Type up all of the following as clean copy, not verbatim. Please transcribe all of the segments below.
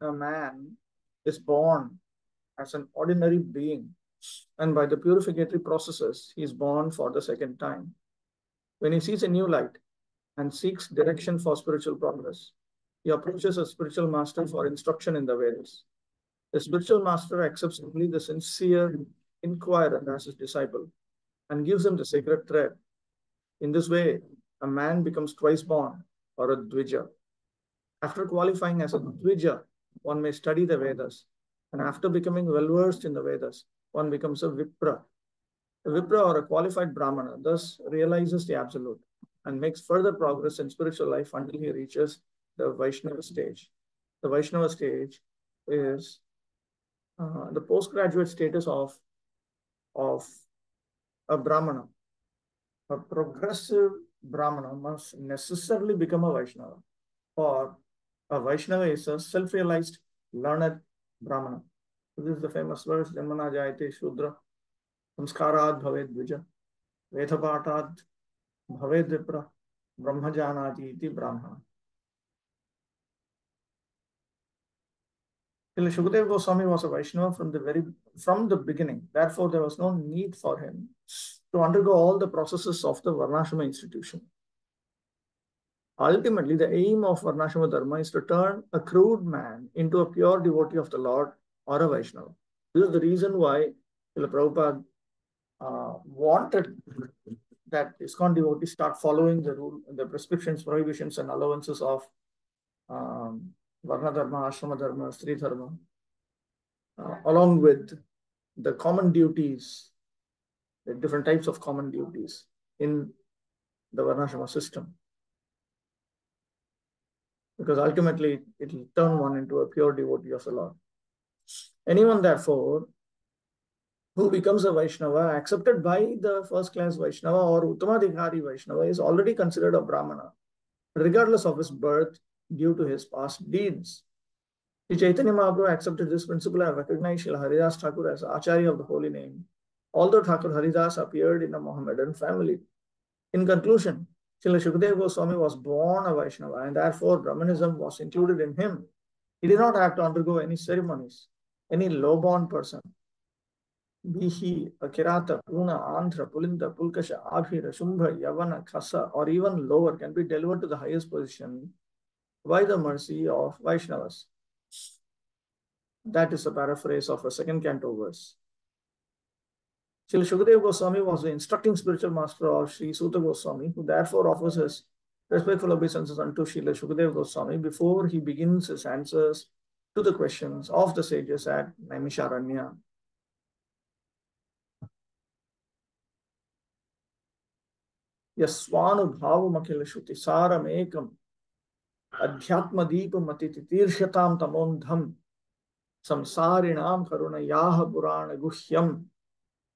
a man is born as an ordinary being, and by the purificatory processes, he is born for the second time. When he sees a new light and seeks direction for spiritual progress, he approaches a spiritual master for instruction in the Vedas. The spiritual master accepts only the sincere inquirer as his disciple and gives him the sacred thread. In this way, a man becomes twice born or a Dvija. After qualifying as a Dvija, one may study the Vedas, and after becoming well versed in the Vedas, one becomes a Vipra. A Vipra or a qualified Brahmana thus realizes the Absolute and makes further progress in spiritual life until he reaches the Vaishnava stage. The Vaishnava stage is the postgraduate status of a Brahmana. A progressive Brahmana must necessarily become a Vaishnava, or a Vaishnava is a self-realized, learned Brahmana. So this is the famous verse, Janmana Jayate Shudra, Samskarad Bhaved Dvija, Vedapatad Bhaved Vipra, Brahmajanati iti Brahmana. Shukadeva Goswami was a Vaishnava from the beginning. Therefore, there was no need for him to undergo all the processes of the Varnashrama institution. Ultimately, the aim of Varnashrama Dharma is to turn a crude man into a pure devotee of the Lord or a Vaishnava. This is the reason why Prabhupada wanted that ISKCON devotees start following the prescriptions, prohibitions, and allowances of Varna Dharma, Ashrama Dharma, Stri Dharma, along with the common duties, the different types of common duties in the Varnashrama system. Because ultimately it will turn one into a pure devotee of the Lord. Anyone, therefore, who becomes a Vaishnava, accepted by the first class Vaishnava or Uttamadhikari Vaishnava, is already considered a Brahmana, regardless of his birth due to his past deeds. Sri Chaitanya Mahaprabhu accepted this principle and recognized Srila Haridas Thakur as Acharya of the holy name, although Thakur Haridas appeared in a Mohammedan family. In conclusion, Srila Shukadeva Goswami was born a Vaishnava, and therefore Brahmanism was included in him. He did not have to undergo any ceremonies. Any low-born person, be he a Kirata, Puna, Andhra, Pulinda, Pulkasha, Abhira, Shumbha, Yavana, Khasa, or even lower, can be delivered to the highest position by the mercy of Vaishnavas. That is a paraphrase of a second canto verse. Srila Shukadeva Goswami was the instructing spiritual master of Sri Suta Goswami, who therefore offers his respectful obeisances unto Srila Shukadeva Goswami before he begins his answers to the questions of the sages at Naimisharanya. Yasvanubhavamakila Shruti Saramekam Adhyatmadipam Atititirshyatam Tamondham Samsarinam Karunayaha Purana Guhyam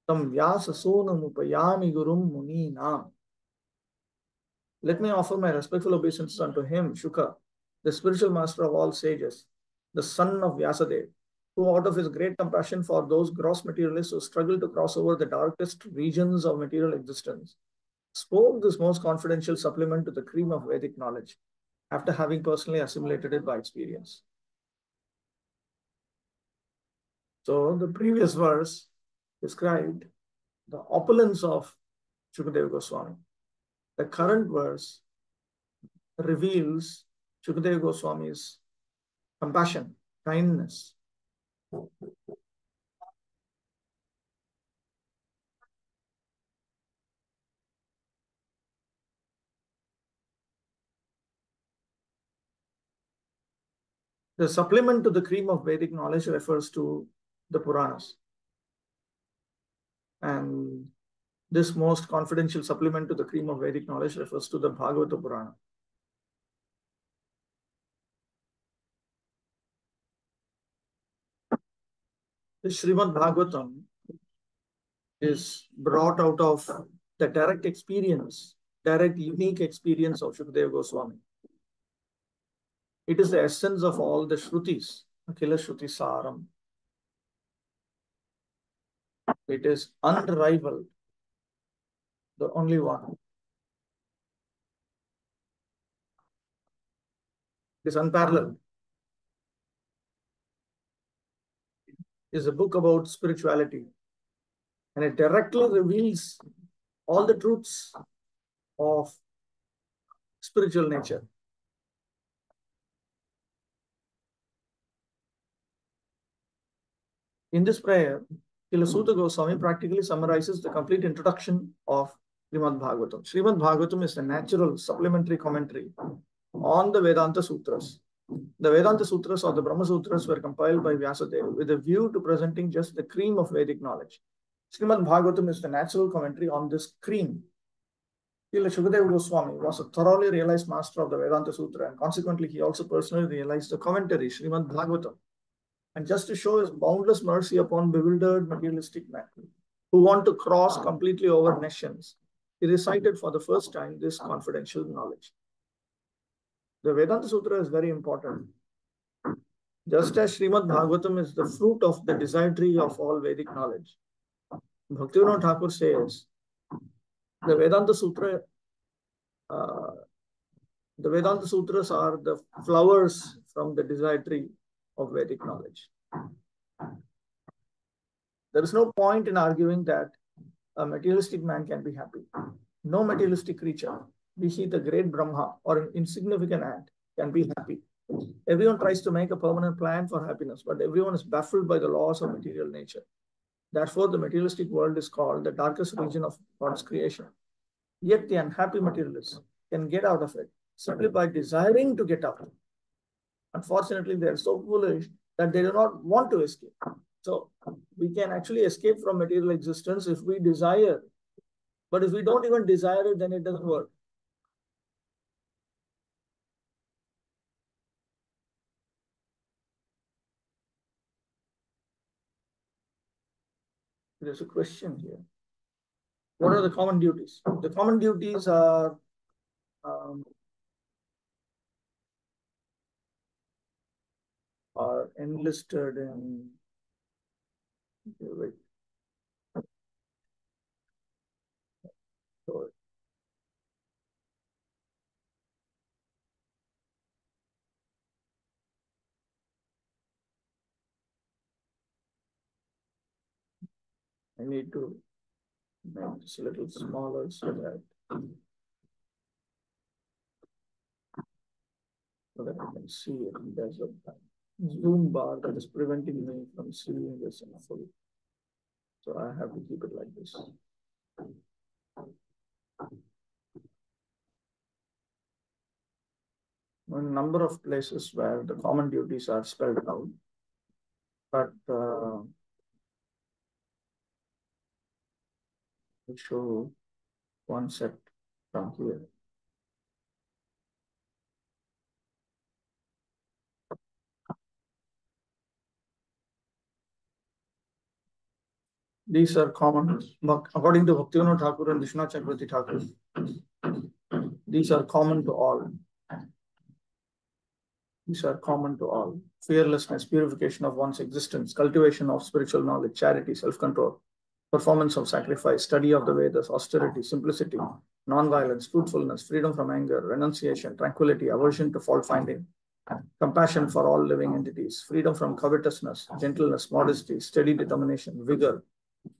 Tam Vyasa Sonam Upayami Gurum Muninam. Let me offer my respectful obeisances unto him, Shuka, the spiritual master of all sages, the son of Vyasadeva, who out of his great compassion for those gross materialists who struggle to cross over the darkest regions of material existence, spoke this most confidential supplement to the cream of Vedic knowledge, after having personally assimilated it by experience. So the previous verse described the opulence of Shukadeva Goswami. The current verse reveals Shukadeva Goswami's compassion, kindness. The supplement to the cream of Vedic knowledge refers to the Puranas. And this most confidential supplement to the cream of Vedic knowledge refers to the Bhagavata Purana. The Srimad Bhagavatam is brought out of the direct unique experience of Shukadeva Goswami. It is the essence of all the Shrutis, Akhila Shruti Saram. It is unrivaled, the only one. It is unparalleled. is a book about spirituality, and it directly reveals all the truths of spiritual nature. In this prayer, Kilasutha Goswami practically summarizes the complete introduction of Srimad Bhagavatam. Srimad Bhagavatam is a natural supplementary commentary on the Vedanta Sutras. The Vedanta Sutras or the Brahma Sutras were compiled by Vyasadeva with a view to presenting just the cream of Vedic knowledge. Srimad Bhagavatam is the natural commentary on this cream. Srila Shukadeva Goswami was a thoroughly realized master of the Vedanta Sutra, and consequently he also personally realized the commentary, Srimad Bhagavatam. And just to show his boundless mercy upon bewildered materialistic men who want to cross completely over nations, he recited for the first time this confidential knowledge. The Vedanta Sutra is very important. Just as Srimad Bhagavatam is the fruit of the desire tree of all Vedic knowledge, Bhaktivinoda Thakur says the Vedanta Sutra, the Vedanta Sutras are the flowers from the desire tree of Vedic knowledge. There is no point in arguing that a materialistic man can be happy. No materialistic creature, be he the great Brahma or an insignificant ant, can be happy. Everyone tries to make a permanent plan for happiness, but everyone is baffled by the laws of material nature. Therefore, the materialistic world is called the darkest region of God's creation. Yet the unhappy materialist can get out of it simply by desiring to get out. Unfortunately, they are so foolish that they do not want to escape. So we can actually escape from material existence if we desire. But if we don't even desire it, then it doesn't work. There's a question here. What are the common duties? The common duties are enlisted in. Okay, wait. Sorry. I need to make this a little smaller so that I can see it. There's a zoom bar that is preventing me from seeing this in full. So I have to keep it like this. A number of places where the common duties are spelled out, but I'll show one set from here. These are common, according to Bhaktivinoda Thakur and Vishnu Chakravarti Thakur. These are common to all. These are common to all. Fearlessness, purification of one's existence, cultivation of spiritual knowledge, charity, self-control, performance of sacrifice, study of the Vedas, austerity, simplicity, non-violence, truthfulness, freedom from anger, renunciation, tranquility, aversion to fault-finding, compassion for all living entities, freedom from covetousness, gentleness, modesty, steady determination, vigor,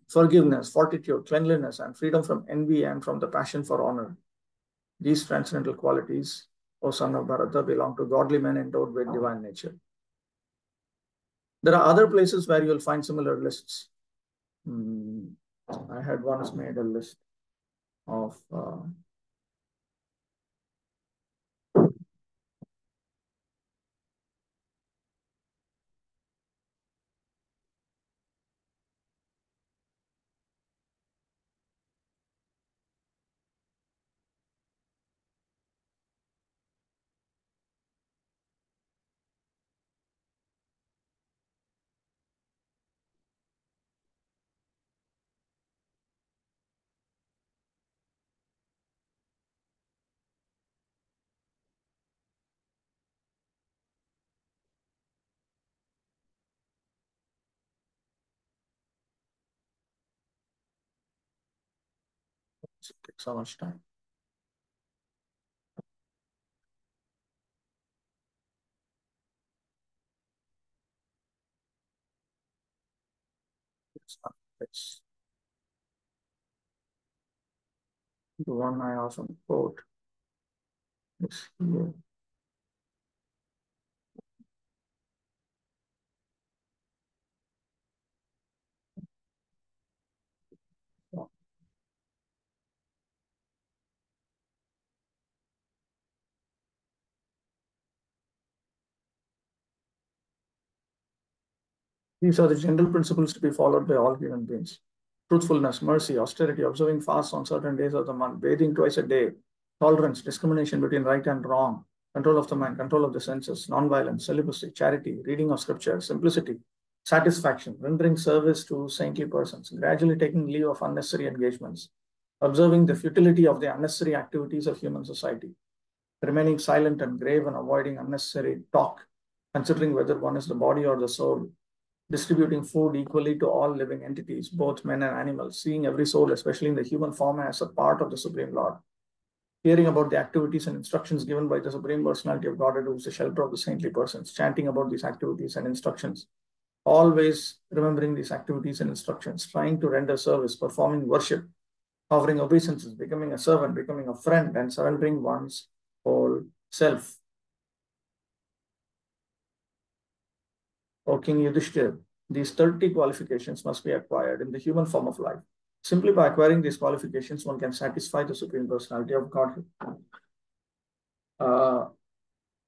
forgiveness, fortitude, cleanliness, and freedom from envy and from the passion for honor. These transcendental qualities, O son of Bharata, belong to godly men endowed with divine nature. There are other places where you'll find similar lists. I had once made a list of it takes so much time. It's the one I often quote is here. These are the general principles to be followed by all human beings. Truthfulness, mercy, austerity, observing fasts on certain days of the month, bathing twice a day, tolerance, discrimination between right and wrong, control of the mind, control of the senses, non-violence, celibacy, charity, reading of scripture, simplicity, satisfaction, rendering service to saintly persons, gradually taking leave of unnecessary engagements, observing the futility of the unnecessary activities of human society, remaining silent and grave and avoiding unnecessary talk, considering whether one is the body or the soul, distributing food equally to all living entities, both men and animals, seeing every soul, especially in the human form, as a part of the Supreme Lord, hearing about the activities and instructions given by the Supreme Personality of Godhead, who is the shelter of the saintly persons, chanting about these activities and instructions, always remembering these activities and instructions, trying to render service, performing worship, offering obeisances, becoming a servant, becoming a friend, and surrendering one's whole self. O King Yudhishthir, these 30 qualifications must be acquired in the human form of life. Simply by acquiring these qualifications, one can satisfy the Supreme Personality of Godhead.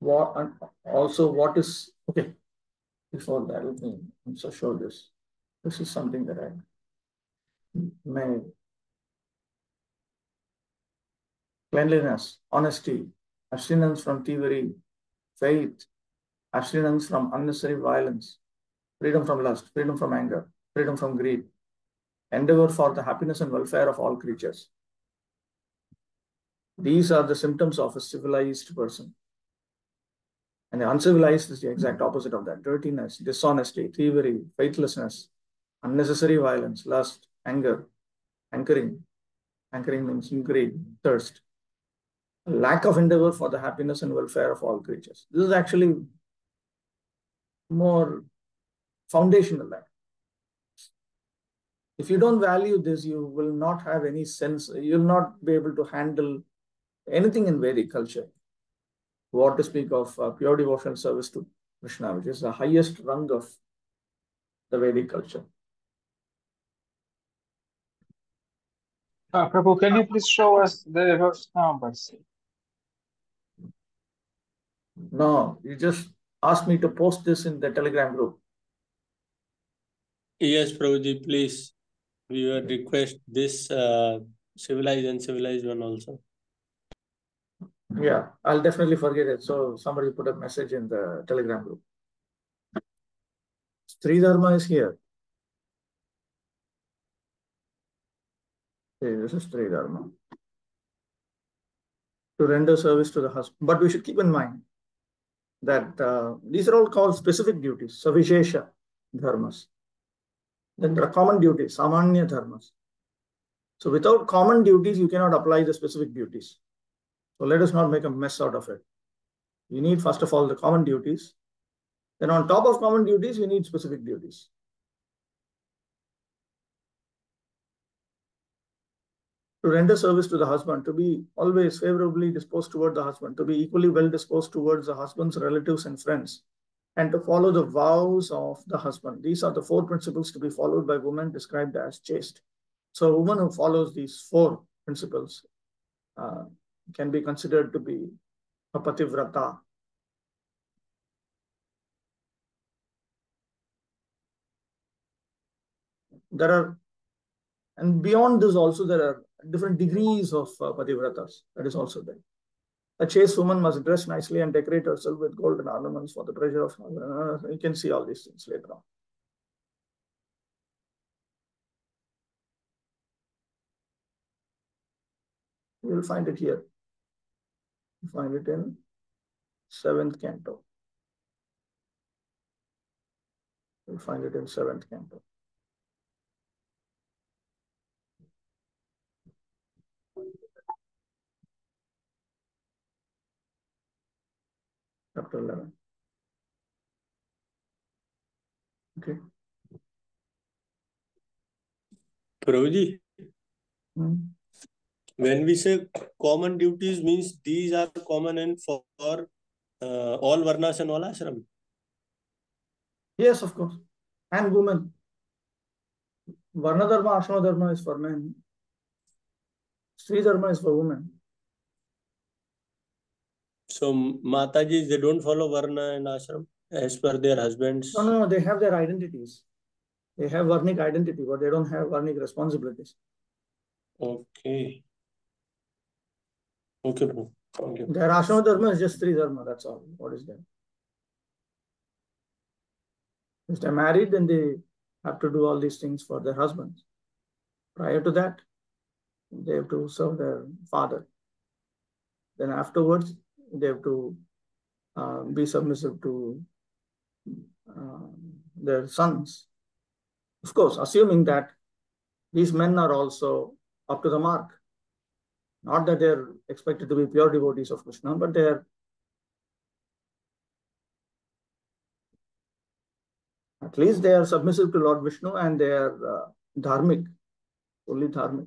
What is, okay, before that, let me also show this. This is something that I made. Cleanliness, honesty, abstinence from thievery, faith, abstinence from unnecessary violence, freedom from lust, freedom from anger, freedom from greed, endeavor for the happiness and welfare of all creatures. These are the symptoms of a civilized person. And the uncivilized is the exact opposite of that. Dirtiness, dishonesty, thievery, faithlessness, unnecessary violence, lust, anger, anchoring. Anchoring means greed, thirst. Lack of endeavor for the happiness and welfare of all creatures. This is actually more foundational. If you don't value this, you will not have any sense. You'll not be able to handle anything in Vedic culture. What to speak of pure devotional service to Krishna, which is the highest rung of the Vedic culture. Prabhu, can you please show us the reverse numbers? No, you just asked me to post this in the Telegram group. Yes, Prabhuji, please. We would request this civilized and civilized one also. Yeah, I'll definitely forget it. So somebody put a message in the Telegram group. Sri Dharma is here. Okay, this is Sri Dharma. To render service to the husband. But we should keep in mind that these are all called specific duties, Savishesha dharmas. Then there are common duties, Samanya dharmas. So without common duties, you cannot apply the specific duties. So let us not make a mess out of it. You need, first of all, the common duties. Then on top of common duties, you need specific duties. To render service to the husband, to be always favorably disposed toward the husband, to be equally well disposed towards the husband's relatives and friends, and to follow the vows of the husband. These are the 4 principles to be followed by women described as chaste. So a woman who follows these 4 principles can be considered to be a pativrata. There are, and beyond this also, there are different degrees of pativratas. That is also there. A chaste woman must dress nicely and decorate herself with golden ornaments for the pleasure of. You can see all these things later on. You will find it here. You find it in 7th canto. You'll find it in 7th canto. Chapter 11. Okay. Prabhuji, Hmm. when we say common duties, means these are common and for all varnas and all ashram. Yes, of course. And women. Varna dharma, ashrama dharma is for men. Sri dharma is for women. So Mataji, they don't follow varna and ashram as per their husbands. No, they have their identities. They have varnic identity, but they don't have varnic responsibilities. Okay. Okay, Prabhu. Okay. Their ashrama dharma is just Sri dharma, that's all. What is that? If they're married, then they have to do all these things for their husbands. Prior to that, they have to serve their father. Then afterwards, they have to be submissive to their sons. Of course, assuming that these men are also up to the mark. Not that they're expected to be pure devotees of Krishna, but they're at least they are submissive to Lord Vishnu and they are dharmic, fully dharmic.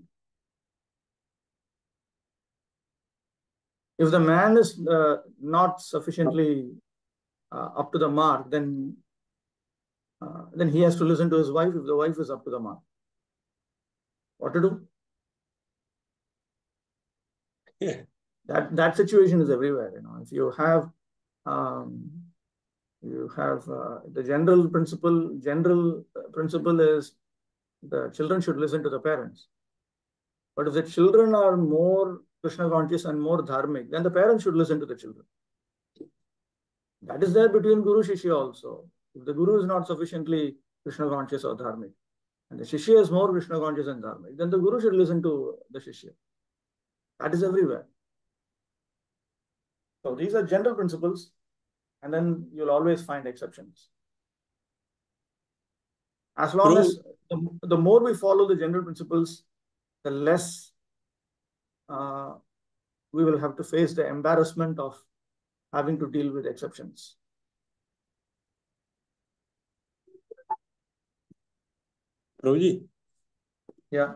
If the man is not sufficiently up to the mark, then he has to listen to his wife if the wife is up to the mark. What to do? Yeah. That situation is everywhere. If you have the general principle. General principle is the children should listen to the parents. But if the children are more Krishna conscious and more dharmic, then the parents should listen to the children. That is there between Guru Shishya also. If the Guru is not sufficiently Krishna conscious or dharmic, and the Shishya is more Krishna conscious and dharmic, then the Guru should listen to the Shishya. That is everywhere. So these are general principles, and then you'll always find exceptions. As long as the more we follow the general principles, the less we will have to face the embarrassment of having to deal with exceptions. Prabhuji. Yeah.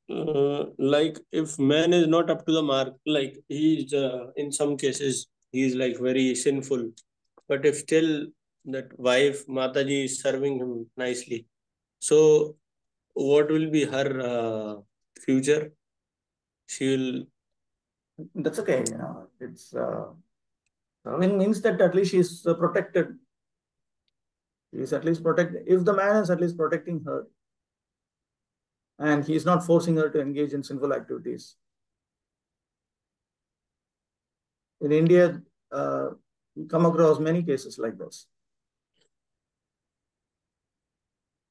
Like if man is not up to the mark, like he is in some cases he is like very sinful, but if still that wife Mataji is serving him nicely, so what will be her future? She will. That's okay. It's serving means that at least she's protected. She is at least protected. If the man is at least protecting her, and he is not forcing her to engage in sinful activities. In India, we come across many cases like this.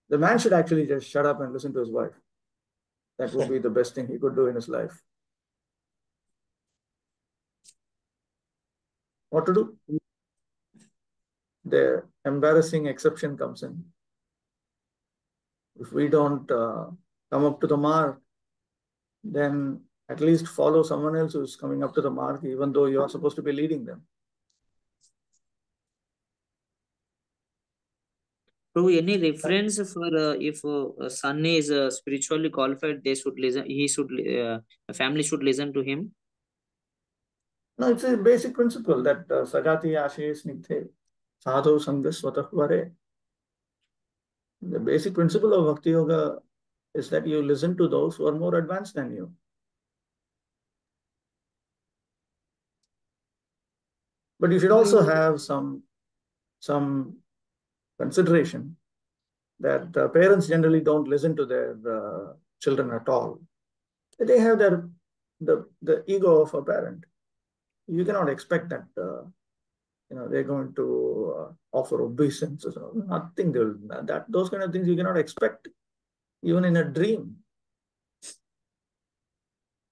The man should actually just shut up and listen to his wife. That would be the best thing he could do in his life. What to do? The embarrassing exception comes in. If we don't come up to the mark, then at least follow someone else who's coming up to the mark, even though you are supposed to be leading them. So, any reference for if a son is spiritually qualified, they should listen. He should, a family should listen to him. No, it's a basic principle that sajati ashe snigdhe sadhu sangasvatah vare. The basic principle of Bhakti Yoga is that you listen to those who are more advanced than you. But you should also have some consideration that parents generally don't listen to their children at all. They have the ego of a parent. You cannot expect that they're going to offer obeisances or nothing. Those kind of things you cannot expect even in a dream.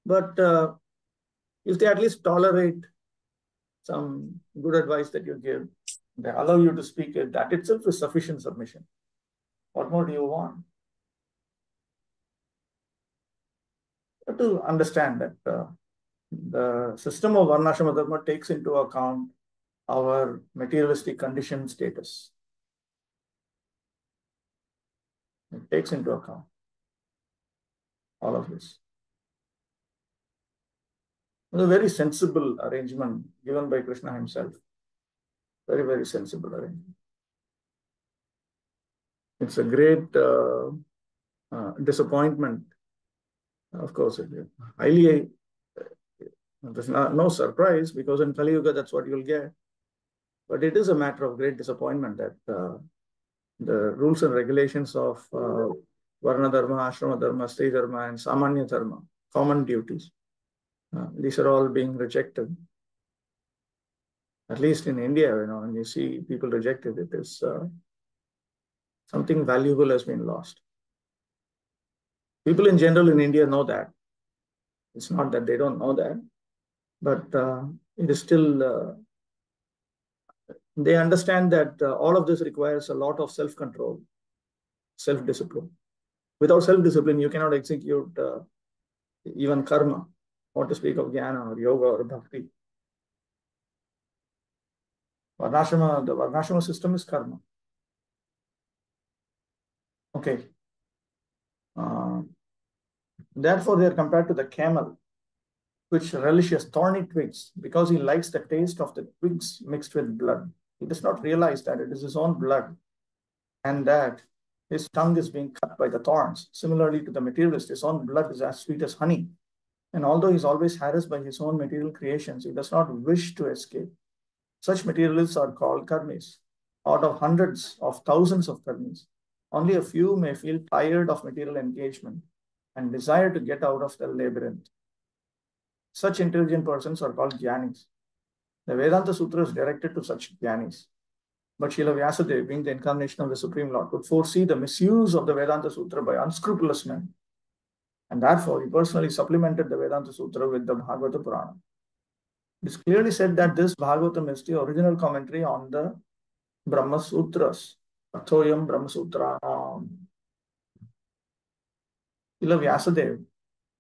But if they at least tolerate some good advice that you give, they allow you to speak it, that itself is sufficient submission. What more do you want? You have to understand that the system of Varnashrama Dharma takes into account our materialistic condition status. It takes into account. all of this. It's a very sensible arrangement given by Krishna himself. Very, very sensible arrangement. It's a great disappointment. Of course, highly, there's no surprise, because in Kali Yuga, that's what you'll get. But it is a matter of great disappointment that the rules and regulations of Varna Dharma, Ashrama Dharma, Stri Dharma, and Samanya Dharma, common duties, these are all being rejected. At least in India, when you see people rejected, it is something valuable has been lost. People in general in India know that. It's not that they don't know that, but it is still, they understand that all of this requires a lot of self-control, self-discipline. Without self-discipline, you cannot execute even karma, not to speak of jnana or yoga or bhakti. The Varnashrama system is karma. Okay. Therefore, they are compared to the camel, which relishes thorny twigs because he likes the taste of the twigs mixed with blood. He does not realize that it is his own blood and that his tongue is being cut by the thorns. Similarly to the materialist, his own blood is as sweet as honey. And although he is always harassed by his own material creations, he does not wish to escape. Such materialists are called karmis. Out of hundreds of thousands of karmis, only a few may feel tired of material engagement and desire to get out of the labyrinth. Such intelligent persons are called jnanis. The Vedanta Sutra is directed to such jnanis. But Srila Vyasadeva, being the incarnation of the Supreme Lord, could foresee the misuse of the Vedanta Sutra by unscrupulous men. And therefore, he personally supplemented the Vedanta Sutra with the Bhagavata Purana. It is clearly said that this Bhagavatam is the original commentary on the Brahma Sutras. Athoyam Brahma Sutra. Srila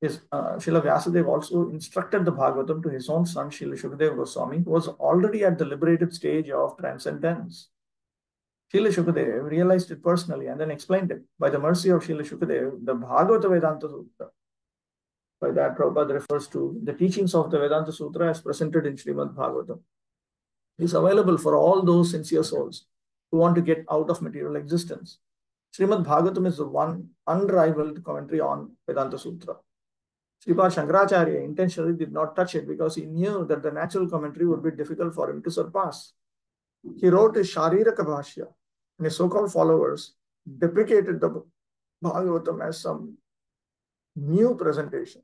Vyasadeva also instructed the Bhagavatam to his own son, Srila Shukadeva Goswami, who was already at the liberated stage of transcendence. Srila Shukadeva realized it personally and then explained it. By the mercy of Srila Shukadeva, the Bhagavata Vedanta Sutra, by that Prabhupada refers to the teachings of the Vedanta Sutra as presented in Srimad Bhagavatam, is available for all those sincere souls who want to get out of material existence. Srimad Bhagavatam is the one unrivaled commentary on Vedanta Sutra. Sripad Shankaracharya intentionally did not touch it because he knew that the natural commentary would be difficult for him to surpass. He wrote his Shariraka Bhashya, and his so-called followers deprecated the Bhagavatam as some new presentation.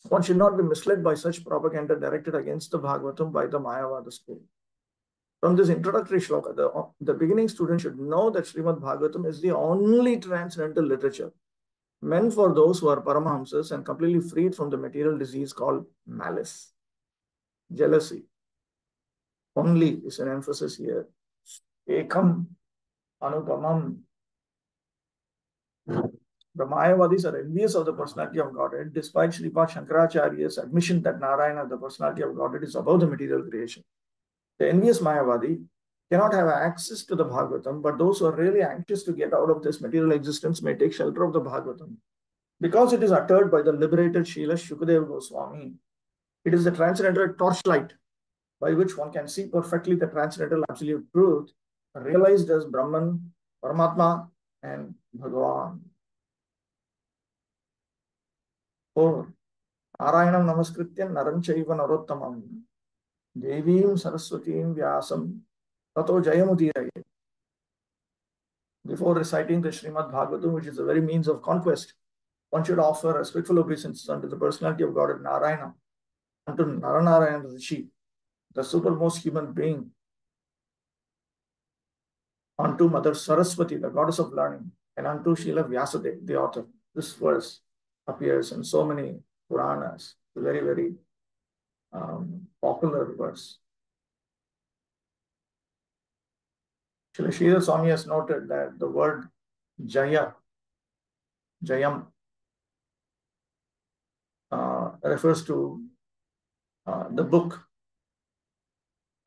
One should not be misled by such propaganda directed against the Bhagavatam by the Mayavada school. From this introductory shloka, the beginning student should know that Srimad Bhagavatam is the only transcendental literature meant for those who are Paramahamsas and completely freed from the material disease called malice, jealousy. Only is an emphasis here. Ekam Anupamam. The Mayavadis are envious of the personality of Godhead, despite Sripad Shankaracharya's admission that Narayana, the personality of Godhead, is above the material creation. The envious Mayavadi cannot have access to the Bhagavatam, but those who are really anxious to get out of this material existence may take shelter of the Bhagavatam. Because it is uttered by the liberated Srila Shukadeva Goswami, it is the transcendental torchlight by which one can see perfectly the transcendental absolute truth, realized as Brahman, Paramatma, and Bhagavan. 4. Narayanam namaskritya naram chaiva narottamam devim saraswatim vyasam tato jayamudiraye. Before reciting the Srimad Bhagavatam, which is the very means of conquest, one should offer respectful obeisances unto the personality of God Narayana, unto Naranarayan Rishi, the supermost human being, unto Mother Saraswati, the goddess of learning, and unto Srila Vyasadeva, the author. This verse appears in so many Puranas. It's a very, very popular verse. Srila Sridhar Swami has noted that the word Jaya, Jayam, refers to the book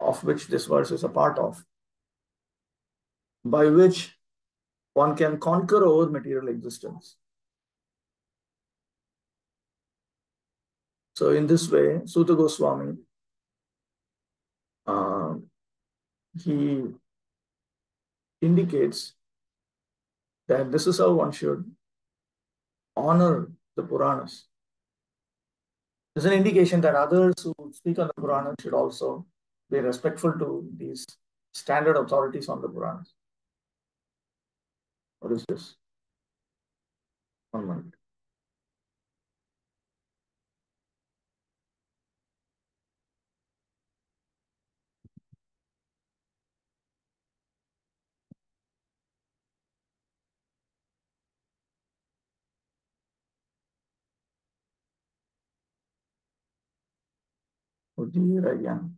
of which this verse is a part of, by which one can conquer over material existence. So in this way, Suta Goswami, he indicates that this is how one should honor the Puranas. It's an indication that others who speak on the Puranas should also be respectful to these standard authorities on the Puranas. What is this? 1 minute. Oh dear, again.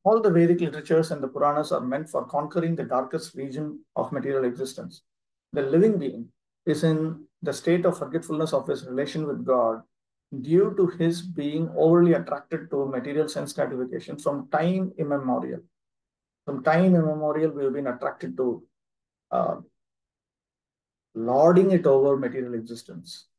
All the Vedic literatures and the Puranas are meant for conquering the darkest region of material existence. The living being is in the state of forgetfulness of his relation with God due to his being overly attracted to material sense gratification from time immemorial. From time immemorial, we have been attracted to lording it over material existence.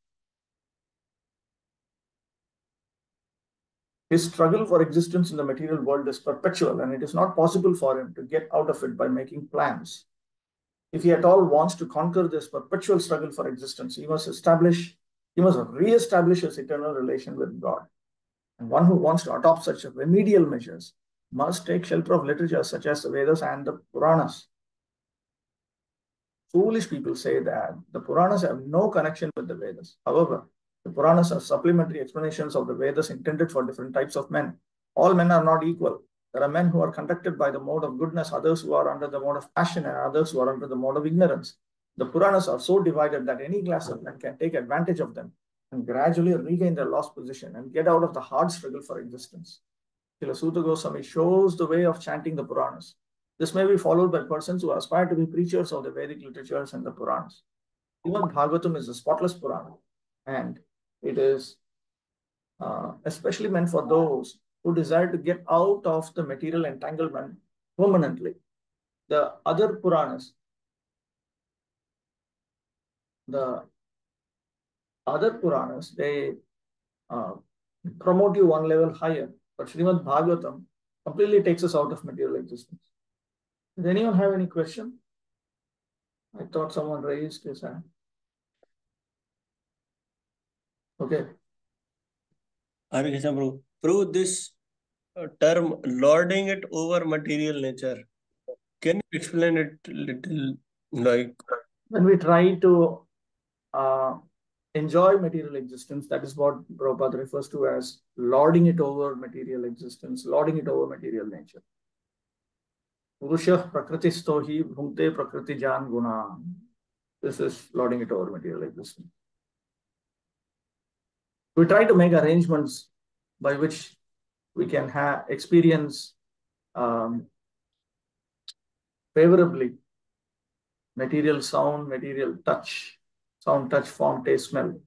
His struggle for existence in the material world is perpetual, and it is not possible for him to get out of it by making plans. If he at all wants to conquer this perpetual struggle for existence, he must re-establish his eternal relation with God. And one who wants to adopt such remedial measures must take shelter of literature such as the Vedas and the Puranas. Foolish people say that the Puranas have no connection with the Vedas. However, the Puranas are supplementary explanations of the Vedas intended for different types of men. All men are not equal. There are men who are conducted by the mode of goodness, others who are under the mode of passion, and others who are under the mode of ignorance. The Puranas are so divided that any class of men can take advantage of them and gradually regain their lost position and get out of the hard struggle for existence. Srila Suta Goswami shows the way of chanting the Puranas. This may be followed by persons who aspire to be preachers of the Vedic literatures and the Puranas. Even Bhagavatam is a spotless Purana, and it is especially meant for those who desire to get out of the material entanglement permanently. The other Puranas, they promote you one level higher, but Srimad Bhagavatam completely takes us out of material existence. Does anyone have any question? I thought someone raised his hand. Okay. Hare Krishna, Prabhu. Prabhu, this term lording it over material nature, can you explain it little, like? When we try to enjoy material existence, that is what Prabhupada refers to as lording it over material existence, lording it over material nature. Purusha prakritisto hi bhunte prakriti jan guna. This is lording it over material existence. We try to make arrangements by which we can experience favorably material sound, material touch, sound, touch, form, taste, smell.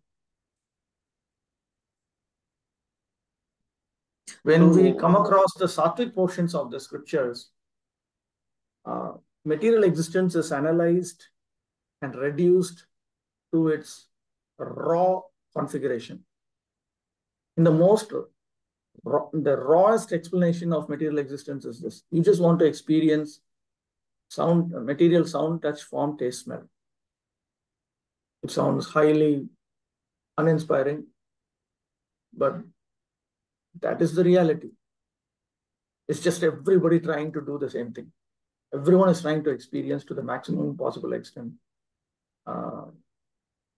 When we come across the sattvic portions of the scriptures, material existence is analyzed and reduced to its raw configuration. In the rawest explanation of material existence is this: you just want to experience sound, material sound, touch, form, taste, smell. It sounds highly uninspiring, but that is the reality. It's just everybody trying to do the same thing. Everyone is trying to experience to the maximum possible extent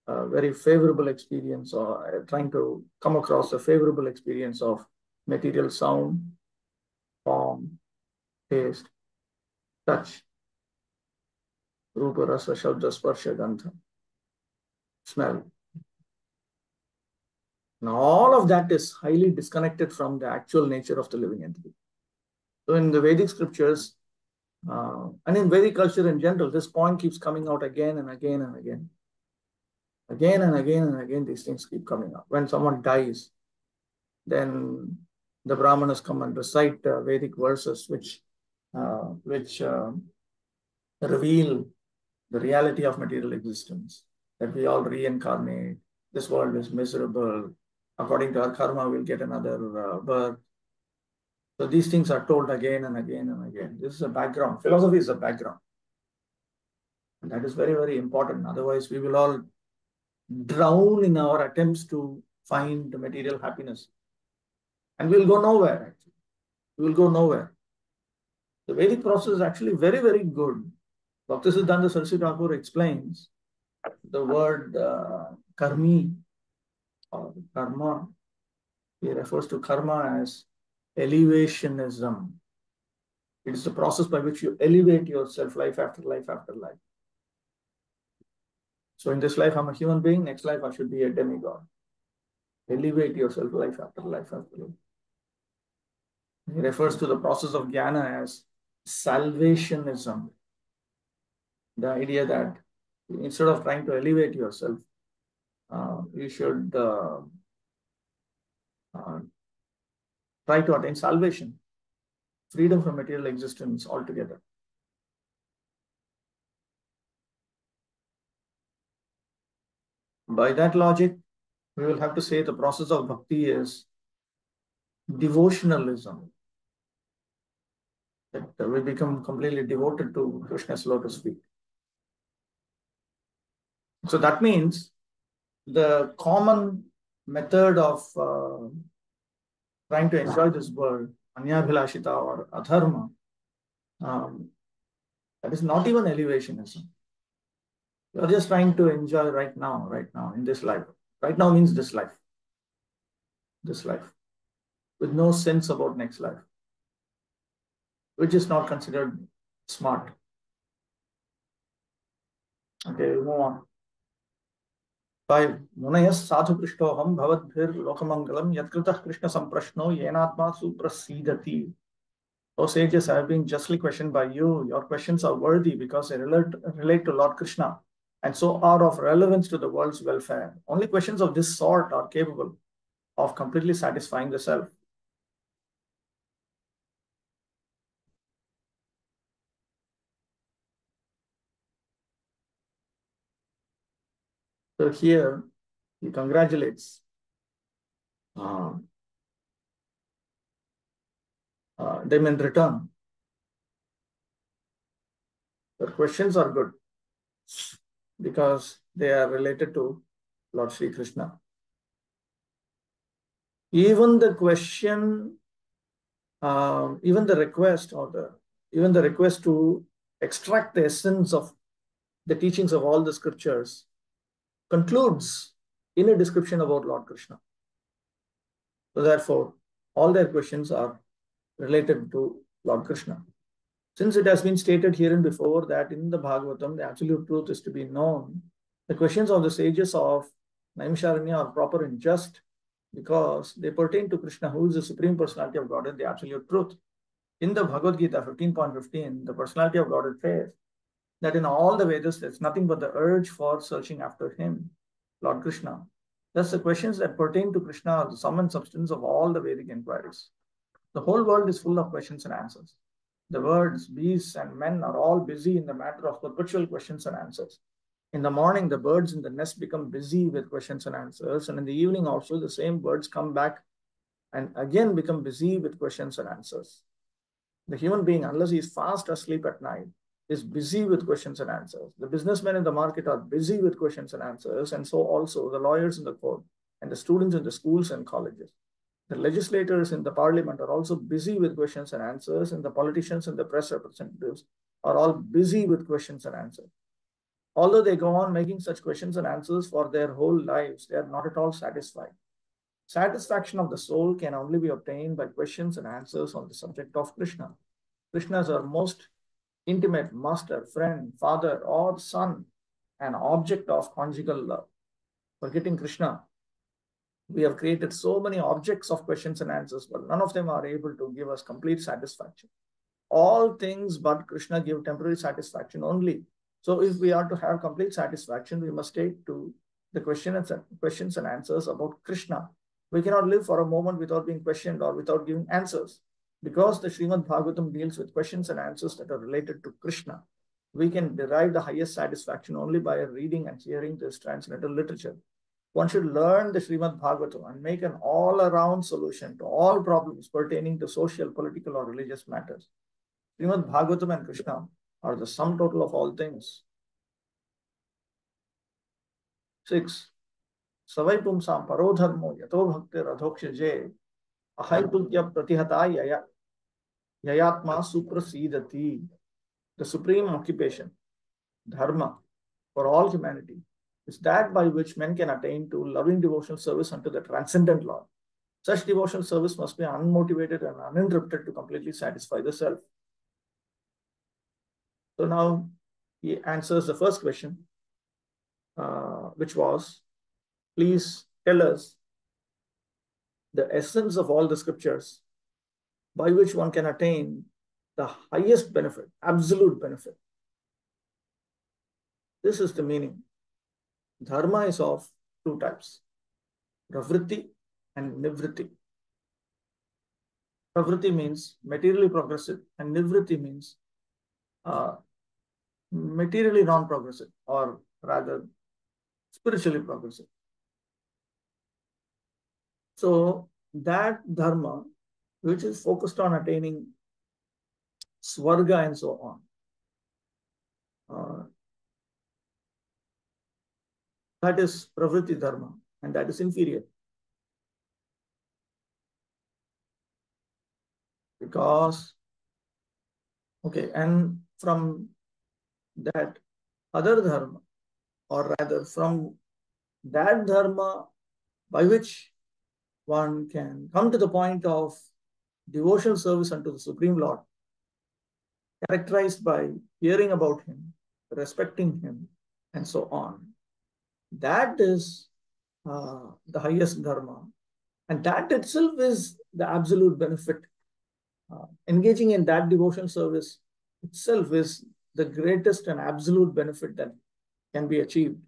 a very favorable experience, or trying to come across a favorable experience of material sound, form, taste, touch, rupa, rasa, shabda, sparsha, gandha, smell. Now, all of that is highly disconnected from the actual nature of the living entity. So in the Vedic scriptures, and in Vedic culture in general, this point keeps coming out again and again and again. Again and again and again, these things keep coming up. When someone dies, then the Brahmanas come and recite Vedic verses which reveal the reality of material existence, that we all reincarnate, this world is miserable, according to our karma, we'll get another birth. So these things are told again and again and again. This is a background. Philosophy is a background. And that is very, very important. Otherwise, we will all drown in our attempts to find material happiness. And we'll go nowhere, actually. We will go nowhere. The Vedic process is actually very, very good. Bhaktisiddhanta Saraswati Thakur explains the word karmi or karma. He refers to karma as elevationism. It is the process by which you elevate yourself life after life after life. So in this life, I'm a human being. Next life, I should be a demigod. Elevate yourself life after life after life. He refers to the process of jnana as salvationism. The idea that instead of trying to elevate yourself, you should try to attain salvation, freedom from material existence altogether. By that logic, we will have to say the process of bhakti is devotionalism. That we become completely devoted to Krishna's lotus feet. So that means the common method of trying to enjoy this world, anyabhilashita or adharma, that is not even elevationism. You are just trying to enjoy right now, in this life. Right now means this life, with no sense about next life, which is not considered smart. Okay, we move on. 5. Munayas sadhu prishtoham bhavadbhir lokamangalam yatkritah Krishna samprashno yenatma suprasidati. O sages, I have been justly questioned by you. Your questions are worthy because they relate to Lord Krishna and so are of relevance to the world's welfare. Only questions of this sort are capable of completely satisfying the self. So here he congratulates them in return. The questions are good because they are related to Lord Sri Krishna. Even the question, even the request to extract the essence of the teachings of all the scriptures concludes in a description about Lord Krishna. So therefore, all their questions are related to Lord Krishna. Since it has been stated here and before that in the Bhagavatam, the absolute truth is to be known, the questions of the sages of Naimisharanya are proper and just because they pertain to Krishna, who is the Supreme Personality of Godhead, the absolute truth. In the Bhagavad Gita 15.15, the Personality of Godhead says that in all the Vedas, there's nothing but the urge for searching after him, Lord Krishna. Thus, the questions that pertain to Krishna are the sum and substance of all the Vedic inquiries. The whole world is full of questions and answers. The birds, beasts, and men are all busy in the matter of perpetual questions and answers. In the morning, the birds in the nest become busy with questions and answers, and in the evening also, the same birds come back and again become busy with questions and answers. The human being, unless he is fast asleep at night, is busy with questions and answers. The businessmen in the market are busy with questions and answers, and so also the lawyers in the court and the students in the schools and colleges. The legislators in the parliament are also busy with questions and answers, and the politicians and the press representatives are all busy with questions and answers. Although they go on making such questions and answers for their whole lives, they are not at all satisfied. Satisfaction of the soul can only be obtained by questions and answers on the subject of Krishna. Krishna is our most intimate master, friend, father, or son, an object of conjugal love. Forgetting Krishna, we have created so many objects of questions and answers, but none of them are able to give us complete satisfaction. All things but Krishna give temporary satisfaction only. So if we are to have complete satisfaction, we must take to the questions and answers about Krishna. We cannot live for a moment without being questioned or without giving answers. Because the Srimad Bhagavatam deals with questions and answers that are related to Krishna, we can derive the highest satisfaction only by reading and hearing this transcendental literature. One should learn the Srimad Bhagavatam and make an all-around solution to all problems pertaining to social, political, or religious matters. Srimad Bhagavatam and Krishna are the sum total of all things. 6. Savai pumsam parodharmo yato bhakti radhokshaje ahaitudya pratihata yayatma suprasidati. The supreme occupation, dharma, for all humanity is that by which men can attain to loving devotional service unto the transcendent Lord. Such devotional service must be unmotivated and uninterrupted to completely satisfy the self. So now he answers the first question, which was, please tell us the essence of all the scriptures by which one can attain the highest benefit, absolute benefit. This is the meaning. Dharma is of two types, pravritti and nivritti. Pravritti means materially progressive and nivritti means materially non-progressive, or rather spiritually progressive. So that dharma, which is focused on attaining swarga and so on, that is pravritti dharma, and that is inferior. Because, okay, and from that other dharma, or rather from that dharma by which one can come to the point of devotional service unto the Supreme Lord, characterized by hearing about Him, respecting Him, and so on. That is the highest dharma, and that itself is the absolute benefit. Engaging in that devotional service itself is the greatest and absolute benefit that can be achieved.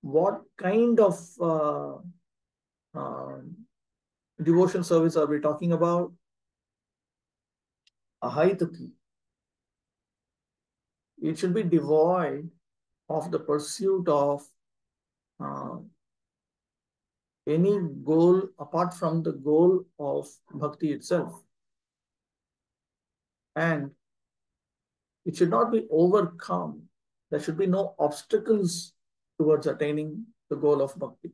What kind of devotional service are we talking about? Ahaituki. It should be devoid of the pursuit of any goal apart from the goal of bhakti itself. And it should not be overcome. There should be no obstacles towards attaining the goal of bhakti.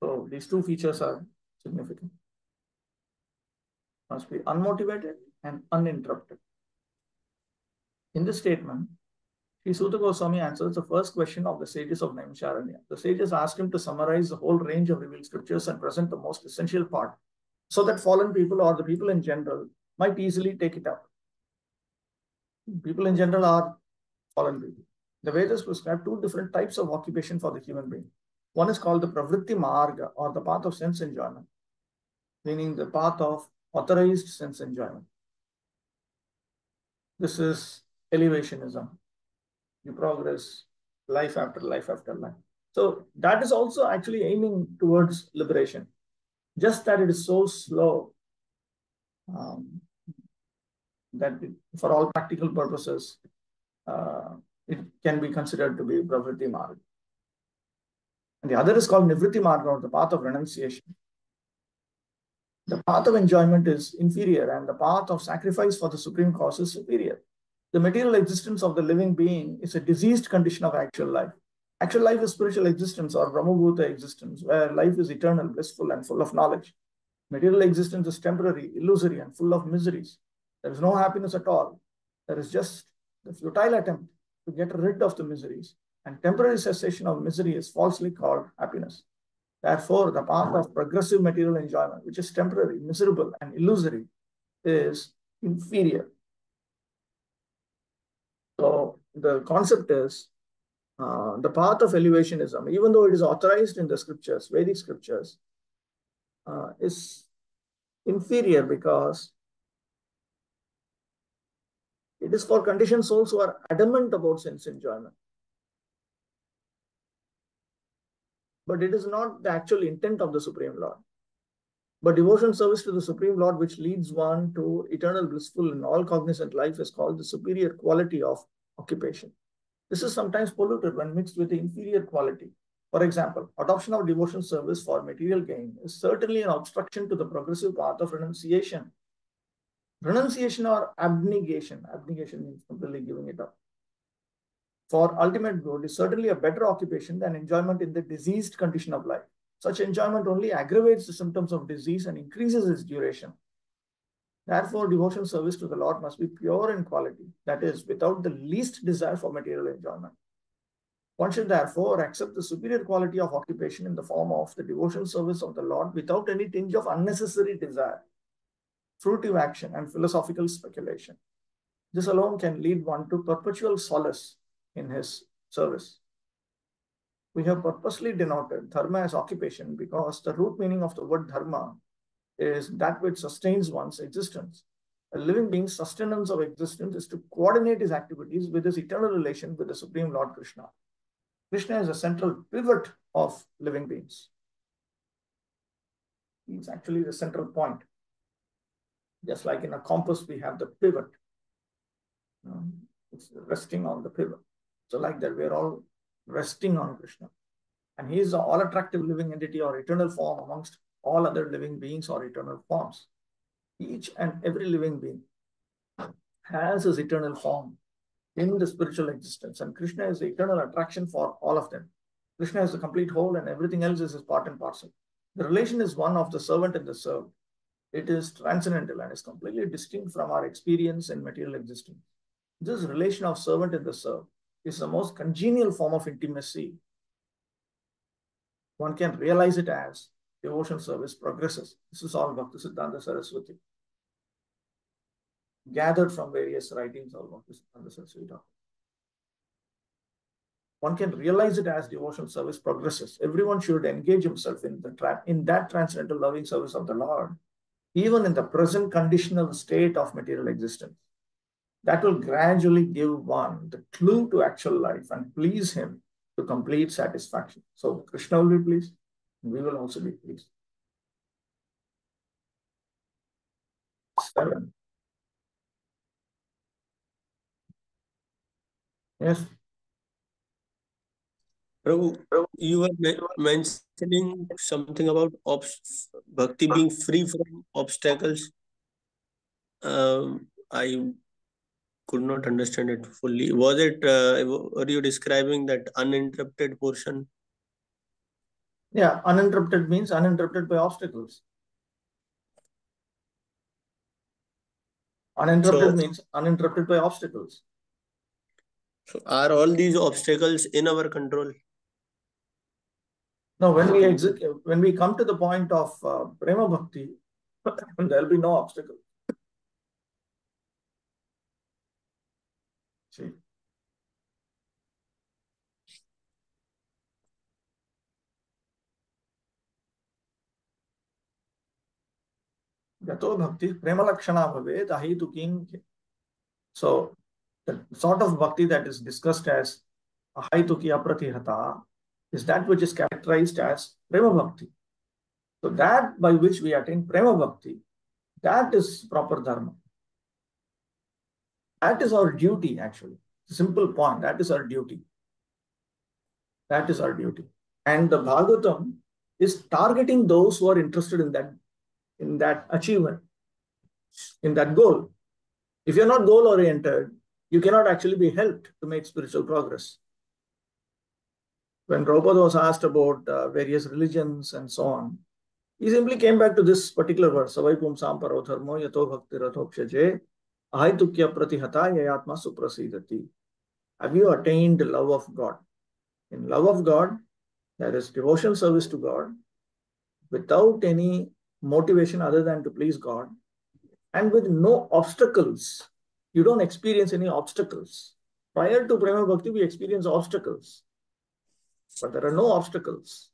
So these two features are significant. Must be unmotivated and uninterrupted. In this statement, Sri Suta Goswami answers the first question of the sages of Naimisharanya. The sages asked him to summarize the whole range of revealed scriptures and present the most essential part, so that fallen people or the people in general might easily take it up. People in general are fallen people. The Vedas prescribe two different types of occupation for the human being. One is called the pravritti marga, or the path of sense enjoyment, meaning the path of authorized sense enjoyment. This is elevationism. You progress life after life after life. So that is also actually aiming towards liberation. Just that it is so slow that for all practical purposes, it can be considered to be pravritti marga. And the other is called nivritti marga, or the path of renunciation. The path of enjoyment is inferior, and the path of sacrifice for the supreme cause is superior. The material existence of the living being is a diseased condition of actual life. Actual life is spiritual existence, or Brahmabhuta existence, where life is eternal, blissful, and full of knowledge. Material existence is temporary, illusory, and full of miseries. There is no happiness at all. There is just the futile attempt to get rid of the miseries, and temporary cessation of misery is falsely called happiness. Therefore, the path of progressive material enjoyment, which is temporary, miserable, and illusory, is inferior. So the concept is the path of elevationism, even though it is authorized in the scriptures, Vedic scriptures, is inferior because it is for conditioned souls who are adamant about sense enjoyment. but it is not the actual intent of the Supreme Lord. But devotion service to the Supreme Lord, which leads one to eternal blissful and all cognizant life, is called the superior quality of occupation. This is sometimes polluted when mixed with the inferior quality. For example, adoption of devotion service for material gain is certainly an obstruction to the progressive path of renunciation. Renunciation or abnegation, abnegation means completely giving it up, for ultimate good is certainly a better occupation than enjoyment in the diseased condition of life. Such enjoyment only aggravates the symptoms of disease and increases its duration. Therefore, devotion service to the Lord must be pure in quality, that is, without the least desire for material enjoyment. One should therefore accept the superior quality of occupation in the form of the devotion service of the Lord without any tinge of unnecessary desire, fruitive action, and philosophical speculation. This alone can lead one to perpetual solace in his service. We have purposely denoted dharma as occupation because the root meaning of the word dharma is that which sustains one's existence. A living being's sustenance of existence is to coordinate his activities with his eternal relation with the Supreme Lord Krishna. Krishna is a central pivot of living beings. He's actually the central point. Just like in a compass, we have the pivot. It's resting on the pivot. So like that, we're all resting on Krishna. And he is the all-attractive living entity or eternal form amongst all other living beings or eternal forms. Each and every living being has his eternal form in the spiritual existence. And Krishna is the eternal attraction for all of them. Krishna is the complete whole and everything else is his part and parcel. The relation is one of the servant and the served. It is transcendental and is completely distinct from our experience in material existence. This relation of servant and the served is the most congenial form of intimacy. One can realize it as devotion service progresses. This is all Bhaktisiddhanta Saraswati, gathered from various writings of Bhaktisiddhanta Saraswati. One can realize it as devotion service progresses. Everyone should engage himself in that transcendental loving service of the Lord, even in the present conditional state of material existence. That will gradually give one the clue to actual life and please him to complete satisfaction. So Krishna will be pleased, and we will also be pleased. 7. Yes. Prabhu, you were mentioning something about bhakti being free from obstacles. I could not understand it fully. Was it, were you describing that uninterrupted portion? Yeah, uninterrupted means uninterrupted by obstacles. Uninterrupted means uninterrupted by obstacles. So are all these obstacles in our control? No, when we come to the point of prema bhakti, there will be no obstacle. See. Yato bhakti prema lakshana bhavet ahitu king. So the sort of bhakti that is discussed as ahituki apratihata is that which is characterized as prema bhakti. So that by which we attain prema bhakti, that is proper dharma. That is our duty, actually. Simple point. That is our duty. That is our duty. And the Bhagavatam is targeting those who are interested in that achievement, in that goal. If you're not goal-oriented, you cannot actually be helped to make spiritual progress. When Prabhupada was asked about various religions and so on, he simply came back to this particular verse, Savai pumsam paro dharmo yato bhakti rathokshaje ahaitukya pratihata yayatma suprasidati. Have you attained the love of God? In love of God, there is devotional service to God without any motivation other than to please God and with no obstacles. You don't experience any obstacles. Prior to Prema Bhakti, we experience obstacles, but there are no obstacles.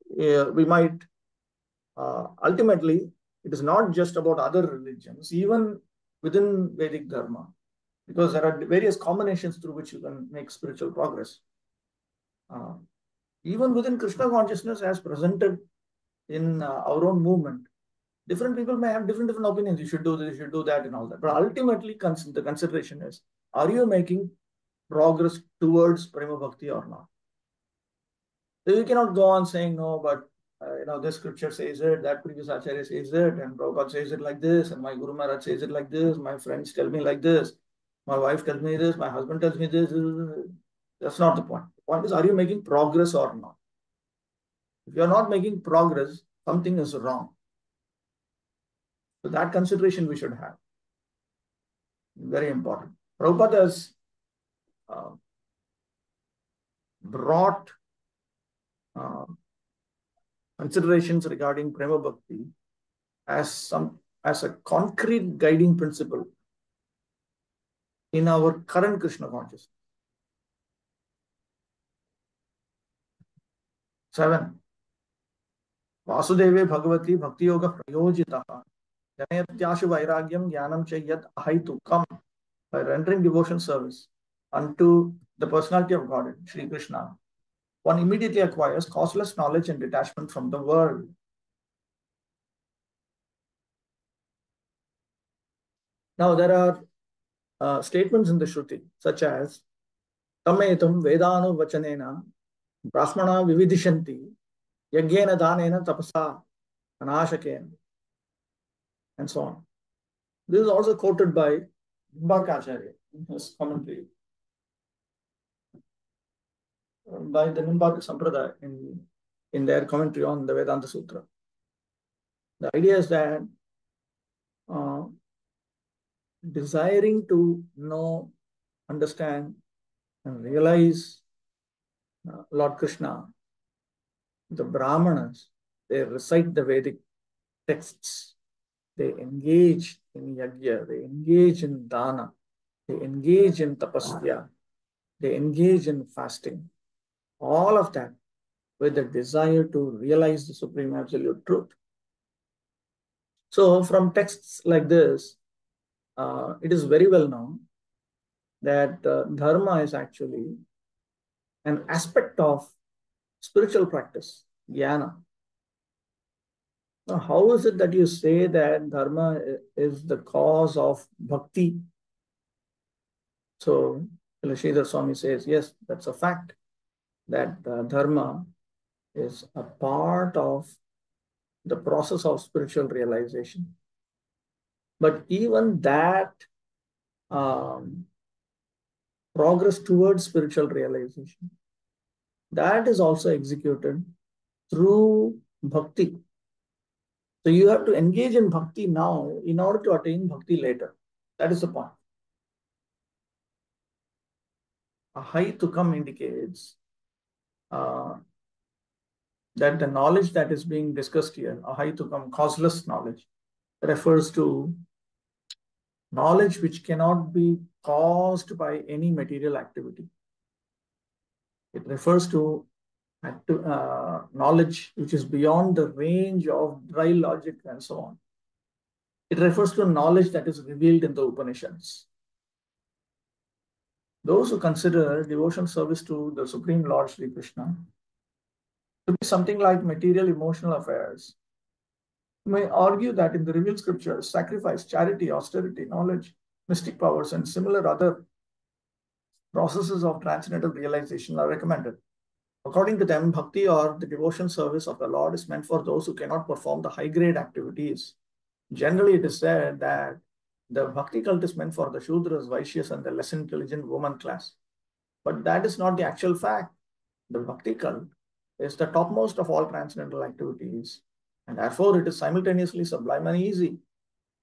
We might, ultimately, it is not just about other religions, even within Vedic Dharma, because there are various combinations through which you can make spiritual progress. Even within Krishna consciousness as presented in our own movement, different people may have different opinions. You should do this, you should do that, and all that. But ultimately, the consideration is: are you making progress towards prema bhakti or not? So you cannot go on saying no, but this scripture says it, that previous acharya says it, and Prabhupada says it like this, and my Guru Maharaj says it like this, my friends tell me like this, my wife tells me this, my husband tells me this. That's not the point. The point is, are you making progress or not? If you're not making progress, something is wrong. So that consideration we should have. Very important. Prabhupada has brought considerations regarding prema bhakti as a concrete guiding principle in our current Krishna consciousness. 7. Vasudeve Bhagavati Bhakti Yoga Prayojitaha Janayatyashu Vairagyam Jnanam Chayyat Ahaitukam. By rendering devotion service unto the personality of God, Sri Krishna, one immediately acquires causeless knowledge and detachment from the world. Now, there are statements in the Shruti, such as Tametam Vedanu Vachanena Brahmana Vividishanti Yagyena Danena Tapasa Anashakena, and so on. This is also quoted by Acharya in his commentary, by the Nimbaka Sampradaya in their commentary on the Vedanta Sutra. The idea is that desiring to know, understand, and realize Lord Krishna, the Brahmanas, they recite the Vedic texts, they engage in yajna, they engage in dana, they engage in tapasya, they engage in fasting. All of that with the desire to realize the Supreme Absolute Truth. So from texts like this, it is very well known that dharma is actually an aspect of spiritual practice, jnana. Now, how is it that you say that dharma is the cause of bhakti? So, Sridhar Swami says, yes, that's a fact, that dharma is a part of the process of spiritual realization. But even that progress towards spiritual realization, that is also executed through bhakti. So you have to engage in bhakti now in order to attain bhakti later. That is the point. Ahai to come indicates that the knowledge that is being discussed here, ahai to come, causeless knowledge, refers to knowledge which cannot be caused by any material activity. It refers to knowledge which is beyond the range of dry logic and so on. It refers to knowledge that is revealed in the Upanishads. Those who consider devotion service to the Supreme Lord Sri Krishna to be something like material emotional affairs may argue that in the revealed scriptures, sacrifice, charity, austerity, knowledge, mystic powers, and similar other processes of transcendental realization are recommended. According to them, bhakti or the devotion service of the Lord is meant for those who cannot perform the high-grade activities. Generally, it is said that the bhakti cult is meant for the Shudras, Vaishyas, and the less intelligent woman class. But that is not the actual fact. The bhakti cult is the topmost of all transcendental activities, and therefore it is simultaneously sublime and easy.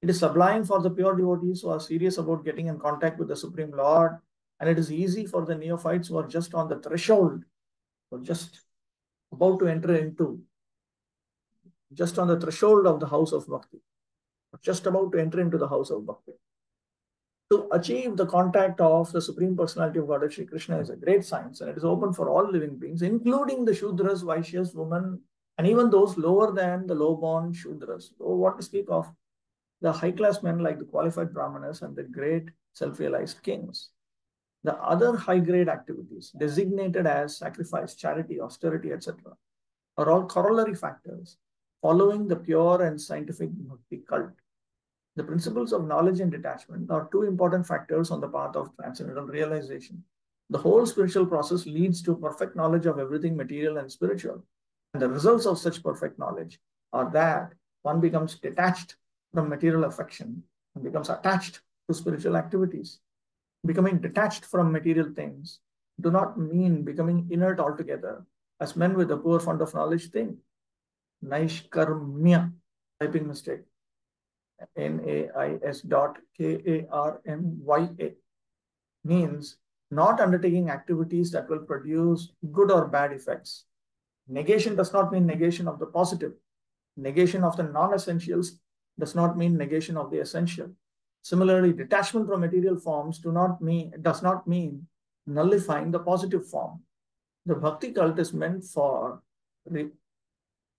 It is sublime for the pure devotees who are serious about getting in contact with the Supreme Lord, and it is easy for the neophytes who are just on the threshold, or just about to enter into, just on the threshold of the house of bhakti, or just about to enter into the house of bhakti. To achieve the contact of the Supreme Personality of Godhead, Sri Krishna, is a great science, and it is open for all living beings, including the Shudras, Vaishyas, women, and even those lower than the low-born Shudras. So what to speak of the high-class men like the qualified Brahmanas and the great self-realized kings. The other high-grade activities designated as sacrifice, charity, austerity, etc. are all corollary factors following the pure and scientific bhakti cult. The principles of knowledge and detachment are two important factors on the path of transcendental realization. The whole spiritual process leads to perfect knowledge of everything material and spiritual. And the results of such perfect knowledge are that one becomes detached from material affection and becomes attached to spiritual activities. Becoming detached from material things do not mean becoming inert altogether, as men with a poor fund of knowledge think. Naishkarmya, typing mistake. NAIS.KARMYA means not undertaking activities that will produce good or bad effects. Negation does not mean negation of the positive. Negation of the non-essentials does not mean negation of the essential. Similarly, detachment from material forms does not mean nullifying the positive form. The bhakti cult is meant for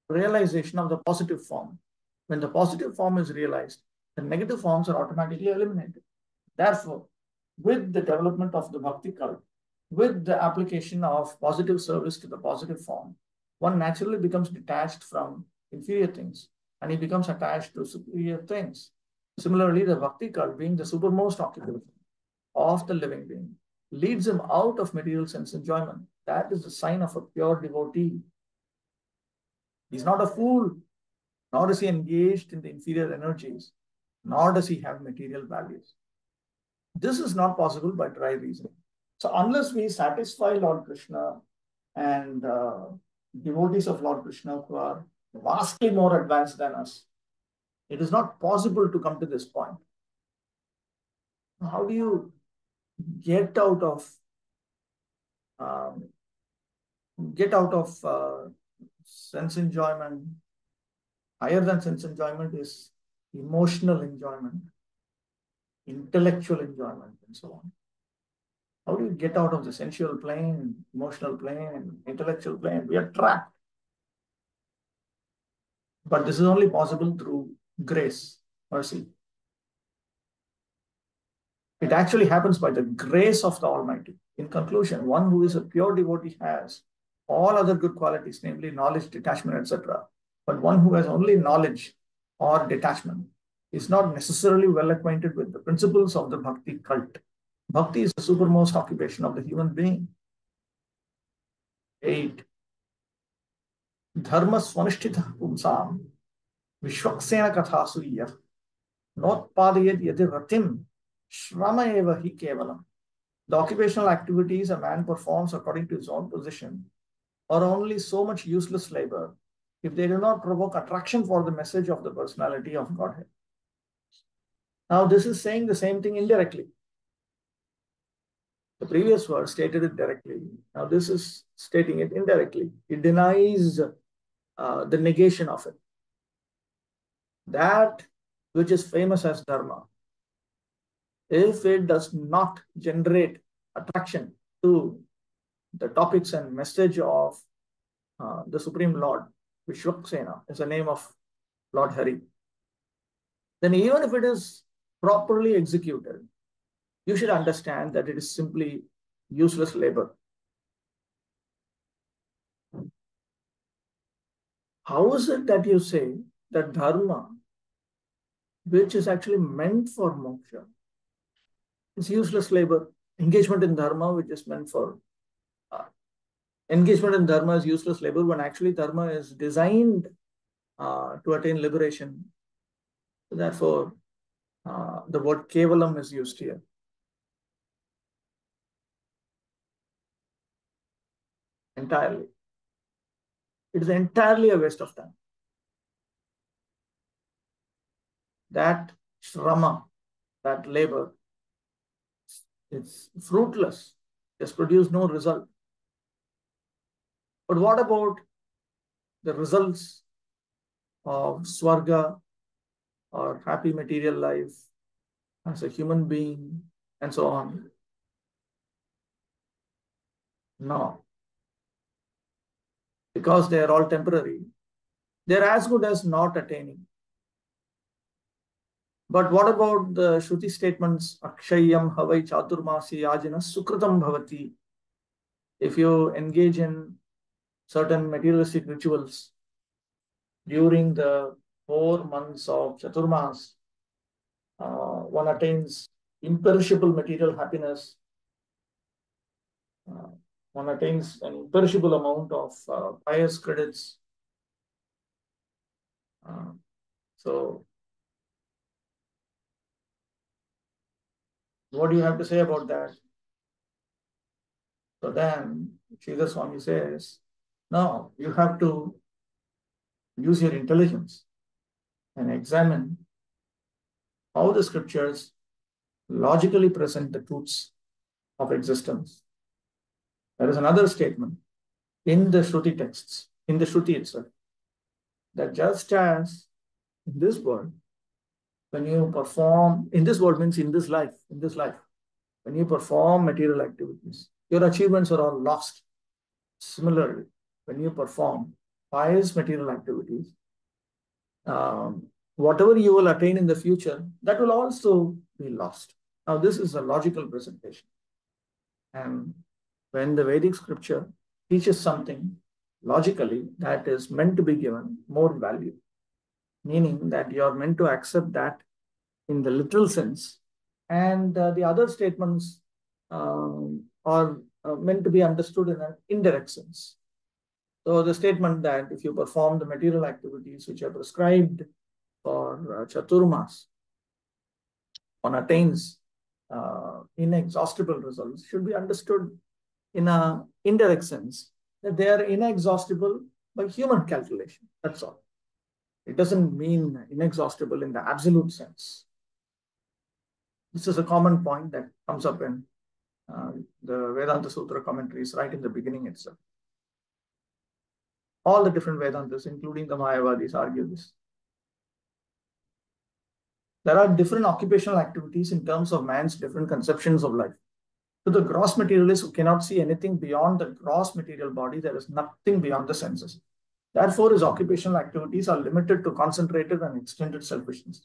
realization of the positive form. When the positive form is realized, the negative forms are automatically eliminated. Therefore, with the development of the bhakti cult, with the application of positive service to the positive form, one naturally becomes detached from inferior things and he becomes attached to superior things. Similarly, the bhakti cult, being the supermost occupation of the living being, leads him out of material sense enjoyment. That is the sign of a pure devotee. He's not a fool, nor is he engaged in the inferior energies, nor does he have material values. This is not possible by dry reasoning. So unless we satisfy Lord Krishna and devotees of Lord Krishna who are vastly more advanced than us, it is not possible to come to this point. How do you get out of sense enjoyment? Higher than sense enjoyment is emotional enjoyment, intellectual enjoyment, and so on. How do you get out of the sensual plane, emotional plane, intellectual plane? We are trapped. But this is only possible through grace, mercy. It actually happens by the grace of the Almighty. In conclusion, one who is a pure devotee has all other good qualities, namely knowledge, detachment, etc. But one who has only knowledge or detachment is not necessarily well acquainted with the principles of the bhakti cult. Bhakti is the supermost occupation of the human being. 8. Dharma swanishtitah pumsam vishwaksena kathasuriya notpadayat yadi ratim shrama eva hi kevalam. The occupational activities a man performs according to his own position are only so much useless labor if they do not provoke attraction for the message of the personality of Godhead. Now, this is saying the same thing indirectly. The previous verse stated it directly. Now, this is stating it indirectly. It denies the negation of it. That which is famous as dharma, if it does not generate attraction to the topics and message of the Supreme Lord, Vishwaksena is the name of Lord Hari, then even if it is properly executed, you should understand that it is simply useless labor. How is it that you say that dharma, which is actually meant for moksha, is useless labor? Engagement in dharma, which is meant for engagement in dharma is useless labor when actually dharma is designed to attain liberation. Therefore, the word kevalam is used here. Entirely. It is entirely a waste of time. That shrama, that labor, it's fruitless. It has produced no result. But what about the results of swarga or happy material life as a human being and so on? No. Because they are all temporary. They're as good as not attaining. But what about the Shruti statements, Akshayam Havai Chaturmasi Yajana Sukritam Bhavati? If you engage in certain materialistic rituals during the 4 months of Chaturmas, one attains imperishable material happiness. One attains an imperishable amount of pious credits. So, what do you have to say about that? So then, Sridhar Swami says, no, you have to use your intelligence and examine how the scriptures logically present the truths of existence. There is another statement in the Shruti texts, in the Shruti itself, that just as in this world, when you perform, in this world means in this life, when you perform material activities, your achievements are all lost. Similarly, when you perform pious material activities, whatever you will attain in the future, that will also be lost. Now, this is a logical presentation. And when the Vedic scripture teaches something logically, that is meant to be given more value, meaning that you are meant to accept that in the literal sense, and the other statements are meant to be understood in an indirect sense. So the statement that if you perform the material activities which are prescribed for Chaturmas, one attains inexhaustible results, should be understood in an indirect sense, that they are inexhaustible by human calculation. That's all. It doesn't mean inexhaustible in the absolute sense. This is a common point that comes up in the Vedanta Sutra commentaries right in the beginning itself. All the different Vedantas, including the Mayavadis, argue this. There are different occupational activities in terms of man's different conceptions of life. To the gross materialist who cannot see anything beyond the gross material body, there is nothing beyond the senses. Therefore, his occupational activities are limited to concentrated and extended selfishness.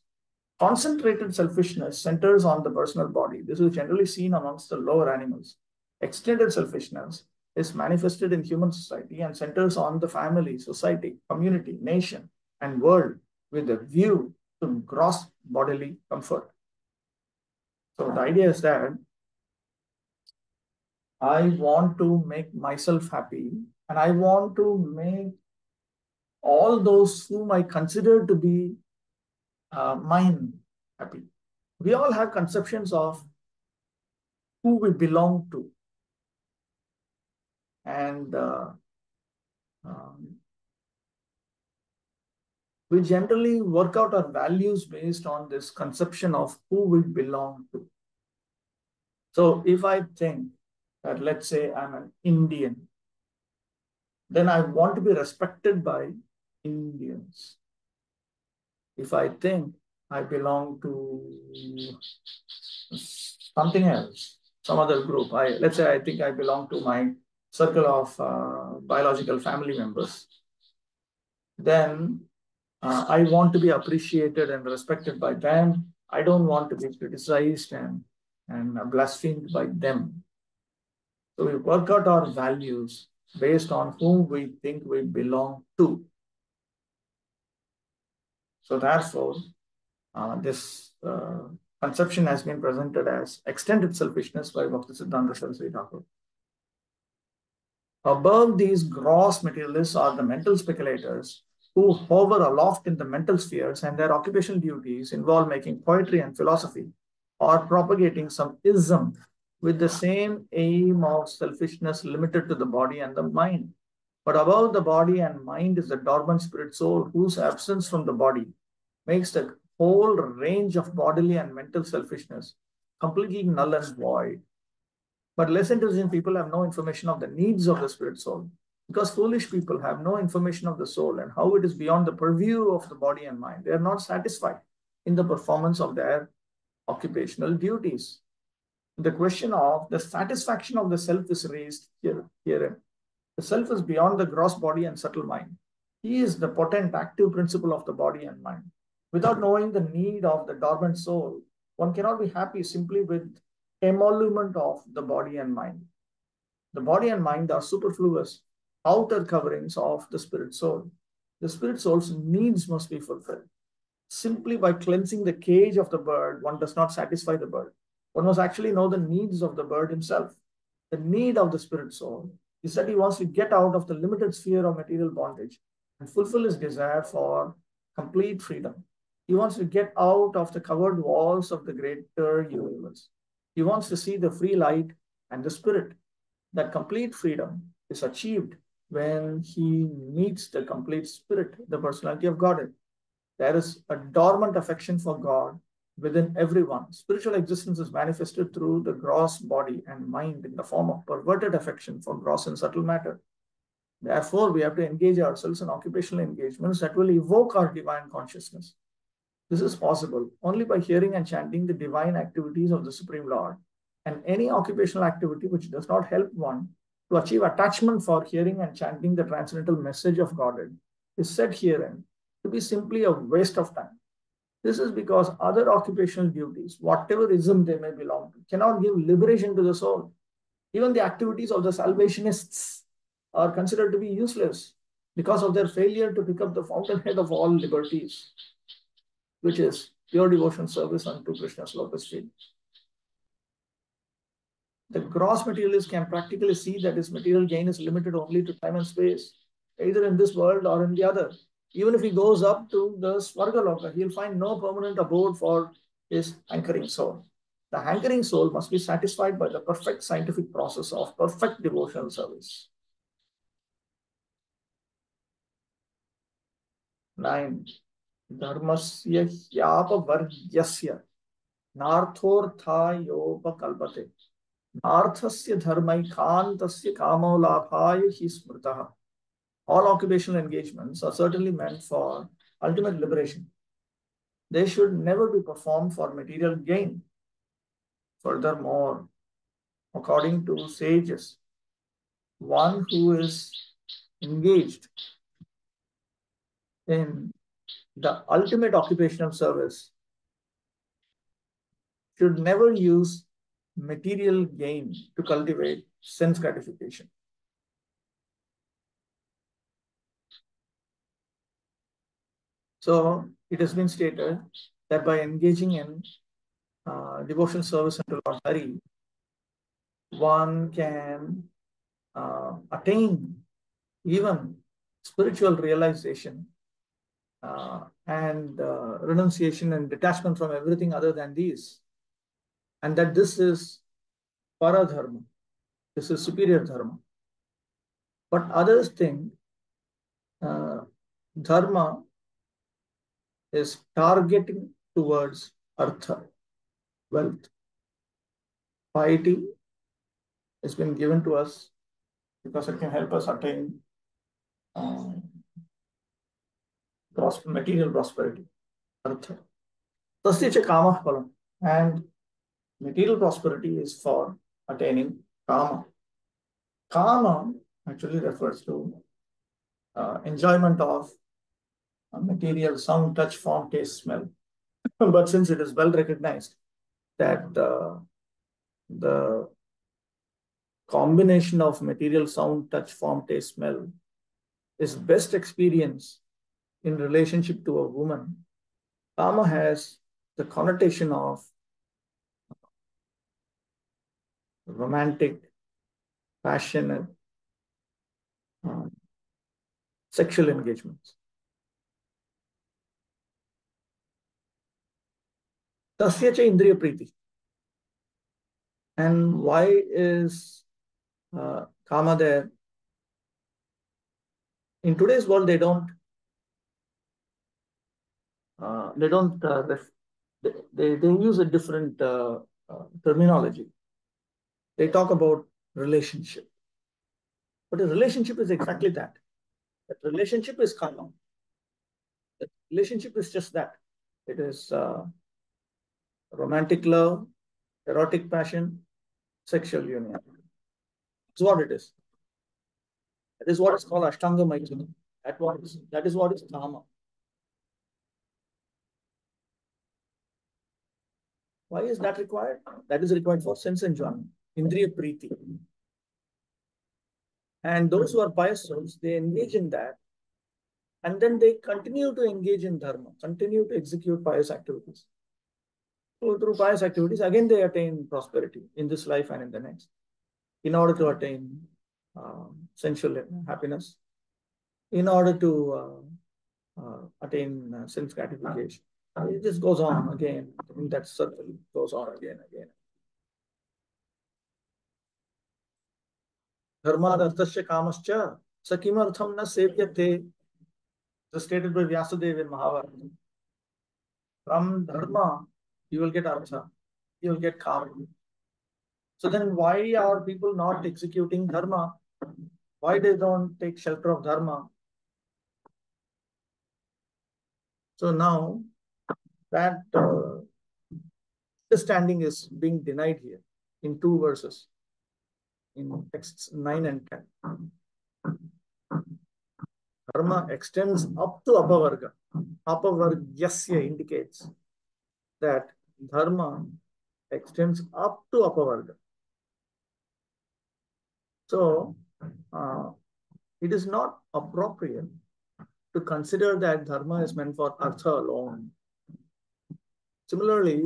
Concentrated selfishness centers on the personal body. This is generally seen amongst the lower animals. Extended selfishness is manifested in human society and centers on the family, society, community, nation, and world with a view to gross bodily comfort. So the idea is that I want to make myself happy, and I want to make all those whom I consider to be mine happy. We all have conceptions of who we belong to. And we generally work out our values based on this conception of who we belong to. So if I think that, let's say I'm an Indian, then I want to be respected by Indians. If I think I belong to something else, some other group, let's say I think I belong to my circle of biological family members, then I want to be appreciated and respected by them. I don't want to be criticized and blasphemed by them. So we work out our values based on whom we think we belong to. So therefore, this conception has been presented as extended selfishness by Bhaktisiddhanta Saraswati Thakur. Above these gross materialists are the mental speculators who hover aloft in the mental spheres, and their occupational duties involve making poetry and philosophy or propagating some ism with the same aim of selfishness limited to the body and the mind. But above the body and mind is the dormant spirit soul, whose absence from the body makes the whole range of bodily and mental selfishness completely null and void. But less intelligent people have no information of the needs of the spirit soul, because foolish people have no information of the soul and how it is beyond the purview of the body and mind. They are not satisfied in the performance of their occupational duties. The question of the satisfaction of the self is raised herein. The self is beyond the gross body and subtle mind. He is the potent active principle of the body and mind. Without knowing the need of the dormant soul, one cannot be happy simply with emolument of the body and mind. The body and mind are superfluous outer coverings of the spirit soul. The spirit soul's needs must be fulfilled. Simply by cleansing the cage of the bird, one does not satisfy the bird. One must actually know the needs of the bird himself. The need of the spirit soul is that he wants to get out of the limited sphere of material bondage and fulfill his desire for complete freedom. He wants to get out of the covered walls of the greater universe. He wants to see the free light and the spirit. That complete freedom is achieved when he meets the complete spirit, the personality of Godhead. There is a dormant affection for God within everyone. Spiritual existence is manifested through the gross body and mind in the form of perverted affection for gross and subtle matter. Therefore, we have to engage ourselves in occupational engagements that will evoke our divine consciousness. This is possible only by hearing and chanting the divine activities of the Supreme Lord. And any occupational activity which does not help one to achieve attachment for hearing and chanting the transcendental message of Godhead is said herein to be simply a waste of time. This is because other occupational duties, whatever ism they may belong to, cannot give liberation to the soul. Even the activities of the salvationists are considered to be useless because of their failure to pick up the fountainhead of all liberties, which is pure devotion service unto Krishna's lotus feet. The gross materialist can practically see that his material gain is limited only to time and space, either in this world or in the other. Even if he goes up to the Svargaloka, he'll find no permanent abode for his hankering soul. The hankering soul must be satisfied by the perfect scientific process of perfect devotional service. 9. Dharmasya hyapa vargyasya narthortha yopa kalpate narthasya dharmaikantasya kamo labhaya hi smritaha. All occupational engagements are certainly meant for ultimate liberation. They should never be performed for material gain. Furthermore, according to sages, one who is engaged in the ultimate occupational service should never use material gain to cultivate sense gratification. So it has been stated that by engaging in devotional service unto Lord Hari, one can attain even spiritual realization and renunciation and detachment from everything other than these. And that this is paradharma, this is superior dharma. But others think dharma is targeting towards artha, wealth. Piety has been given to us because it can help us attain material prosperity, artha. Tasya cha kama phalam. And material prosperity is for attaining kama. Kama actually refers to enjoyment of material sound, touch, form, taste, smell. But since it is well recognized that the combination of material sound, touch, form, taste, smell is best experienced in relationship to a woman, kama has the connotation of romantic, passionate, sexual engagements. Tasya cha indriya priti. And why is kama there? In today's world, they don't use a different terminology. They talk about relationship. But a relationship is exactly that. That relationship is kama. That relationship is just that. It is romantic love, erotic passion, sexual union. That's what it is. That is what is called Ashtanga Maituna. That is what is kama. Why is that required? That is required for sense enjoyment, indriya priti. And those who are pious souls, they engage in that. And then they continue to engage in dharma, continue to execute pious activities. So through pious activities, again, they attain prosperity in this life and in the next, in order to attain sensual happiness, in order to attain sense gratification. It just goes on again. That circle goes on again and again. Dharmadarthasya kamascha sakimartham na sevyate. Just stated by Vyasadeva in Mahabharata. From dharma, you will get artha, you will get kama. So then why are people not executing dharma? Why they don't take shelter of dharma? So now that understanding is being denied here in two verses, in texts 9 and 10. Dharma extends up to apavarga. Apavargyasya indicates that dharma extends up to apavarga. So it is not appropriate to consider that dharma is meant for artha alone. Similarly,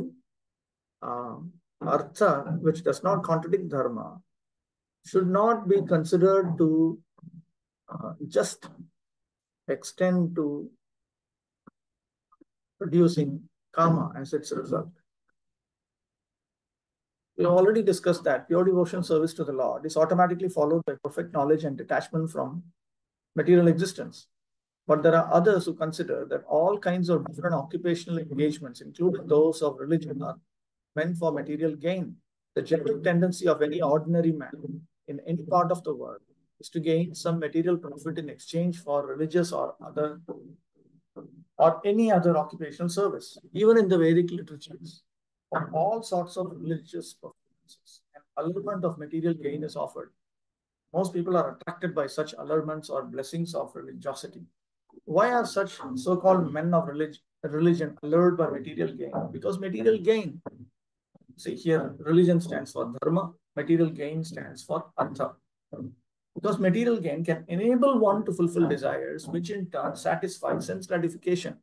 artha, which does not contradict dharma, should not be considered to just extend to producing kama as its result. We already discussed that pure devotion service to the Lord is automatically followed by perfect knowledge and detachment from material existence. But there are others who consider that all kinds of different occupational engagements, including those of religion, are meant for material gain. The general tendency of any ordinary man in any part of the world is to gain some material profit in exchange for religious or any other occupational service. Even in the Vedic literatures, for all sorts of religious performances, an allurement of material gain is offered. Most people are attracted by such allurements or blessings of religiosity. Why are such so-called men of religion allured by material gain? Because material gain, see here, religion stands for dharma, material gain stands for artha. Because material gain can enable one to fulfill desires, which in turn satisfy sense gratification.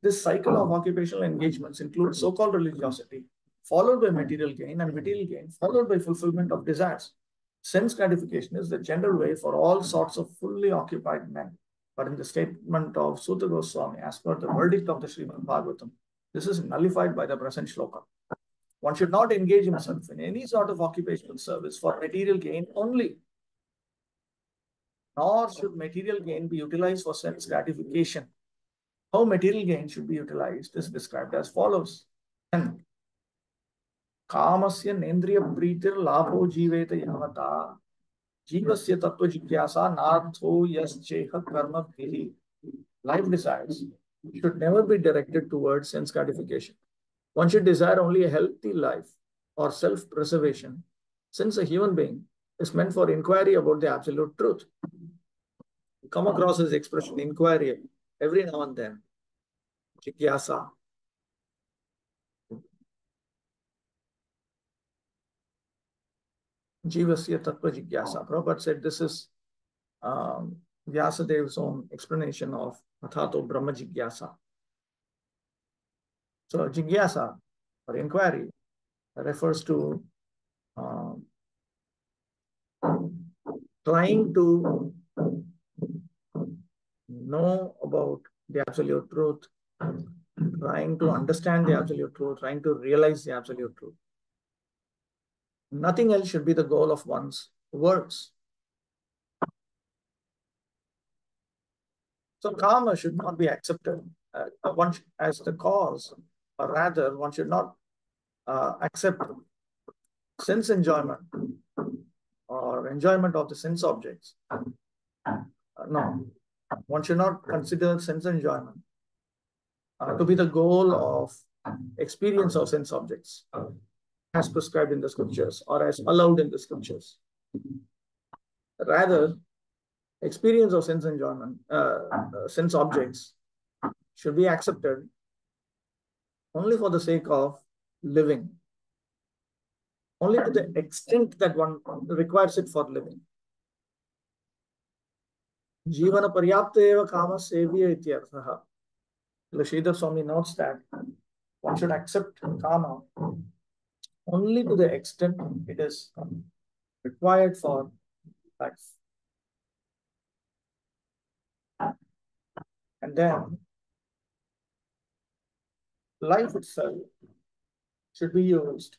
This cycle of occupational engagements includes so-called religiosity, followed by material gain, and material gain followed by fulfillment of desires. Sense gratification is the general way for all sorts of fully occupied men. But in the statement of Sutta Goswami, as per the verdict of the Srimad Bhagavatam, this is nullified by the present shloka. One should not engage himself in any sort of occupational service for material gain only. Nor should material gain be utilized for sense gratification. How material gain should be utilized is described as follows. And kamasya nendriya pritir labho jiveta yavata jivasya tattva jigyasa nartho yascheha karma bhihi. Life desires should never be directed towards sense gratification. One should desire only a healthy life or self-preservation, since a human being is meant for inquiry about the absolute truth. You come across this expression, inquiry, every now and then. Jigyasa. Jivasya tattva jigyasa. Prabhupada said this is Vyasadev's own explanation of Athato Brahma Jigyasa. So jigyasa, or inquiry, refers to trying to know about the absolute truth, trying to understand the absolute truth, trying to realize the absolute truth. Nothing else should be the goal of one's works. So karma should not be accepted as the cause, or rather, one should not accept sense enjoyment or enjoyment of the sense objects. No, one should not consider sense enjoyment to be the goal of experience of sense objects as prescribed in the scriptures or as allowed in the scriptures. Rather, experience of sense enjoyment, sense objects should be accepted only for the sake of living, only to the extent that one requires it for living. Jivana paryapta eva kama sevya ityarthaha. Sridhar Swami notes that one should accept kama only to the extent it is required for life. And then life itself should be used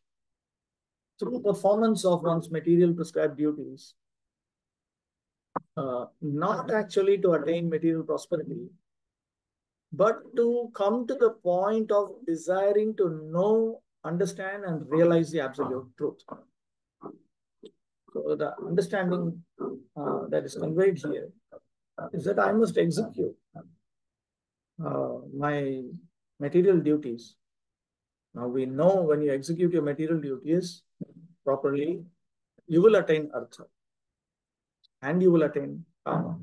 through performance of one's material prescribed duties, not actually to attain material prosperity, but to come to the point of desiring to know, understand, and realize the absolute truth. So the understanding that is conveyed here is that I must execute my material duties. Now we know when you execute your material duties properly, you will attain artha and you will attain kama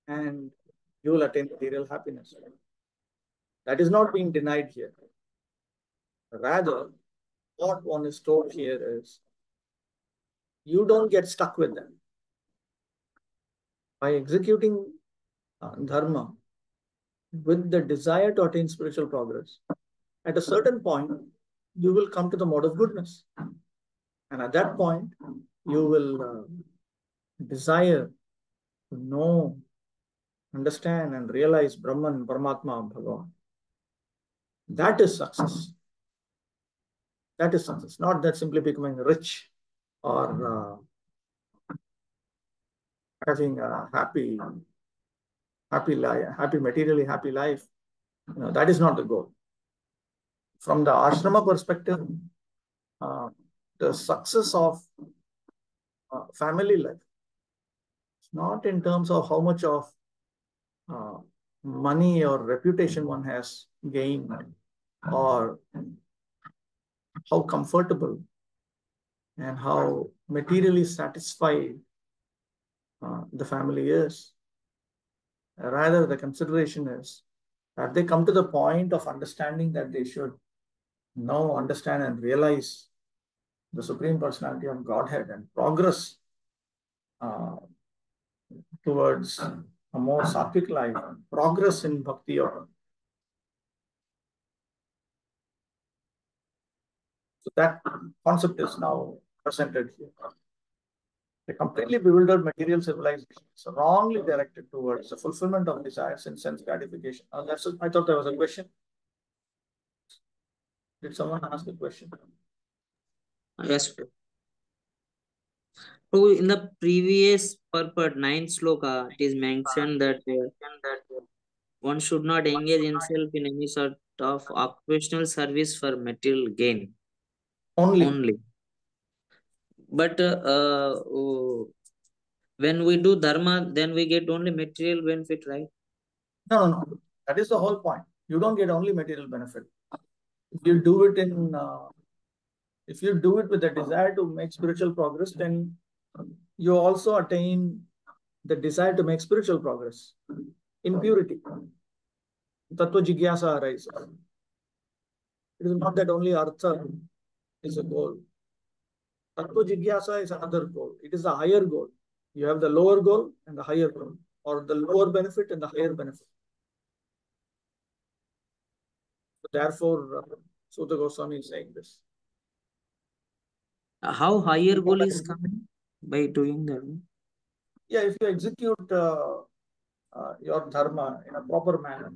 and you will attain material happiness. That is not being denied here. Rather, what one is told here is you don't get stuck with them. By executing dharma with the desire to attain spiritual progress, at a certain point, you will come to the mode of goodness. And at that point, you will desire to know, understand, and realize Brahman, Paramatma, Bhagavan. That is success. That is success. Not that simply becoming rich or having a happy life, materially happy life. That is not the goal. From the ashrama perspective, the success of family life, it's not in terms of how much of money or reputation one has gained or how comfortable and how materially satisfied the family is. Rather, the consideration is that they come to the point of understanding that they should know, understand, and realize the Supreme Personality of Godhead and progress towards a more sattvic life, progress in bhakti yoga. So that concept is now presented here. A completely bewildered material civilization is wrongly directed towards the fulfillment of desires and sense gratification. I thought there was a question. Did someone ask a question? Yes. So in the previous purport, 9th sloka, it is mentioned that one should not engage himself in any sort of occupational service for material gain. Only. But when we do dharma, then we get only material benefit, right? No. That is the whole point. You don't get only material benefit. If you do it with the desire to make spiritual progress, then you also attain the desire to make spiritual progress in purity. Tattva jigyasa arises. It is not that only artha is a goal. Tattva jigyasa is another goal. It is a higher goal. You have the lower goal and the higher goal, or the lower benefit and the higher benefit. So therefore, Sutta Goswami is saying this. How higher goal is coming by doing that? Yeah, if you execute your dharma in a proper manner,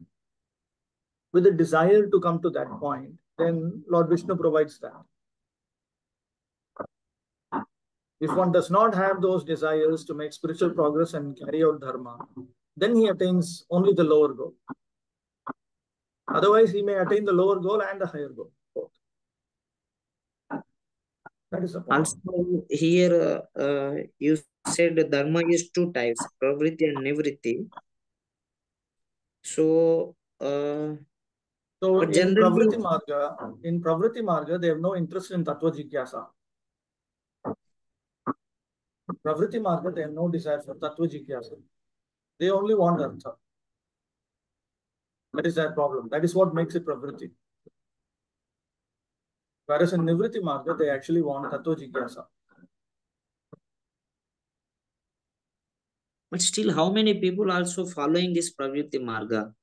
with a desire to come to that point, then Lord Vishnu provides that. If one does not have those desires to make spiritual progress and carry out dharma, then he attains only the lower goal. Otherwise, he may attain the lower goal and the higher goal. Both. That is the point. Also, here you said dharma is 2 types, pravritti and nivritti. So, in Pravritti Marga, they have no interest in Tattva Jigyasa. Pravritti Marga, they have no desire for Tattva Jigyasa. They only want Artha. That is their problem. That is what makes it Pravritti. Whereas in Nivritti Marga, they actually want Tattva Jigyasa. But still, how many people also following this Pravritti Marga?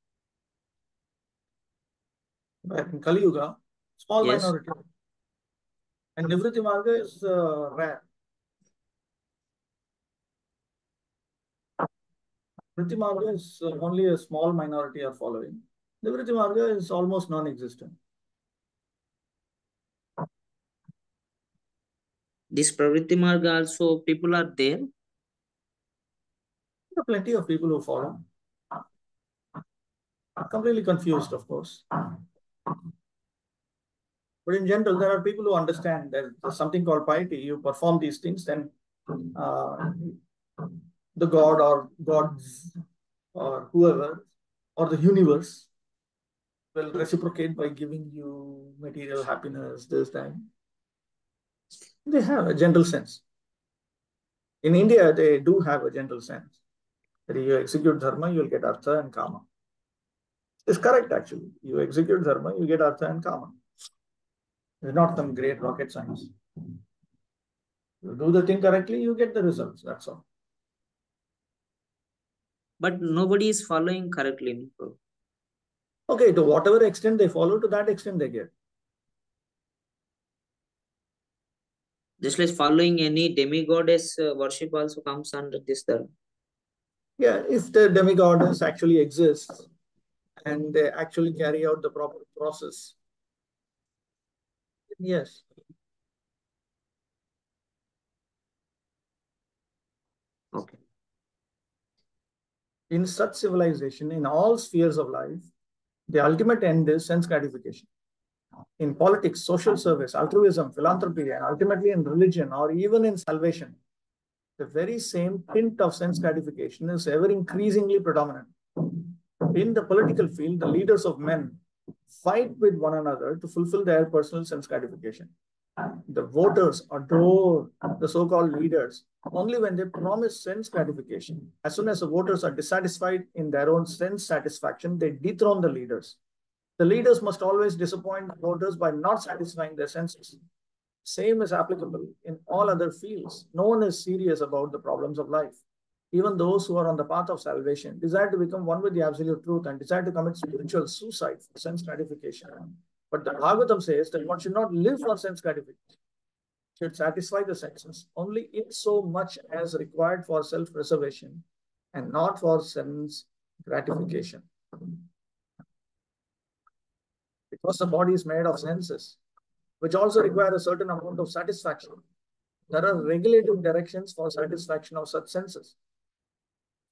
But in Kali Yuga, small Yes. minority. And Nivritti Marga is rare. Nivritti Marga is only a small minority are following. Nivritti Marga is almost non-existent. This Pravritti Marga also people are there. There are plenty of people who follow. Completely confused, of course. But in general, there are people who understand that there's something called piety. You perform these things, then the god or gods or whoever or the universe will reciprocate by giving you material happiness this time. They have a gentle sense. In India, they do have a gentle sense that you execute dharma, you'll get artha and kama. It's correct, actually. You execute dharma, you get artha and kama. It's not some great rocket science. You do the thing correctly, you get the results. That's all. But nobody is following correctly. Okay, to whatever extent they follow, to that extent they get. Just like following any demigoddess worship also comes under this dharma. Yeah, if the demigoddess actually exists and they actually carry out the proper process, yes. Okay. In such civilization, in all spheres of life, the ultimate end is sense gratification. In politics, social service, altruism, philanthropy, and ultimately in religion or even in salvation, the very same tint of sense gratification is ever increasingly predominant. In the political field, the leaders of men fight with one another to fulfill their personal sense gratification. The voters adore the so-called leaders only when they promise sense gratification. As soon as the voters are dissatisfied in their own sense satisfaction, they dethrone the leaders. The leaders must always disappoint voters by not satisfying their senses. Same is applicable in all other fields. No one is serious about the problems of life. Even those who are on the path of salvation desire to become one with the absolute truth and desire to commit spiritual suicide for sense gratification. But the Bhagavatam says that one should not live for sense gratification. Should satisfy the senses only in so much as required for self-preservation and not for sense gratification. Because the body is made of senses, which also require a certain amount of satisfaction. There are regulative directions for satisfaction of such senses.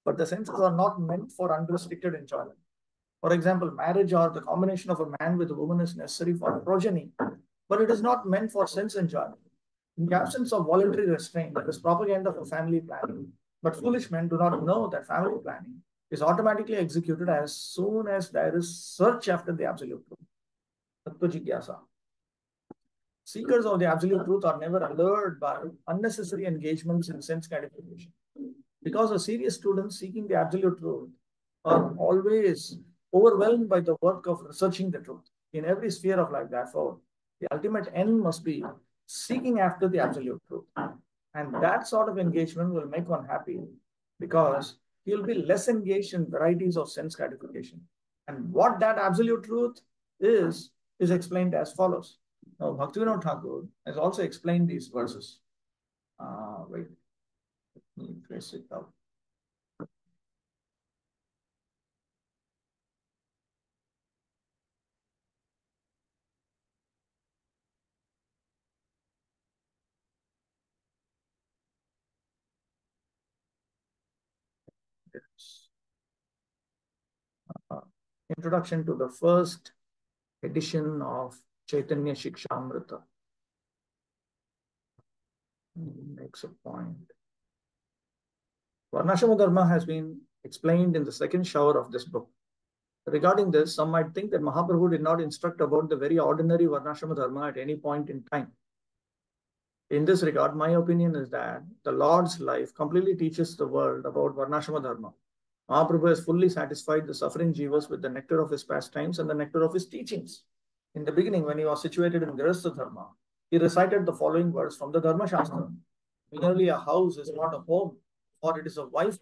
But the senses are not meant for unrestricted enjoyment. For example, marriage or the combination of a man with a woman is necessary for progeny, but it is not meant for sense enjoyment. In the absence of voluntary restraint, there is propaganda for family planning. But foolish men do not know that family planning is automatically executed as soon as there is search after the absolute truth. Tattva jigyasa. Seekers of the absolute truth are never allured by unnecessary engagements in sense gratification. Because the serious students seeking the absolute truth are always overwhelmed by the work of researching the truth in every sphere of life. Therefore, the ultimate end must be seeking after the absolute truth. And that sort of engagement will make one happy because he'll be less engaged in varieties of sense gratification. And what that absolute truth is explained as follows. Now, Bhakti-vaibhava Thakur has also explained these verses. Wait, let me trace it out. Introduction to the first edition of Chaitanya Shikshamrita. Makes a point. Varnashrama Dharma has been explained in the second shower of this book. Regarding this, some might think that Mahaprabhu did not instruct about the very ordinary Varnashrama Dharma at any point in time. In this regard, my opinion is that the Lord's life completely teaches the world about Varnashrama Dharma. Mahaprabhu has fully satisfied the suffering jivas with the nectar of his pastimes and the nectar of his teachings. In the beginning, when he was situated in Grihastha Dharma, he recited the following words from the Dharma Shastra. Merely a house is not a home, or it is a wife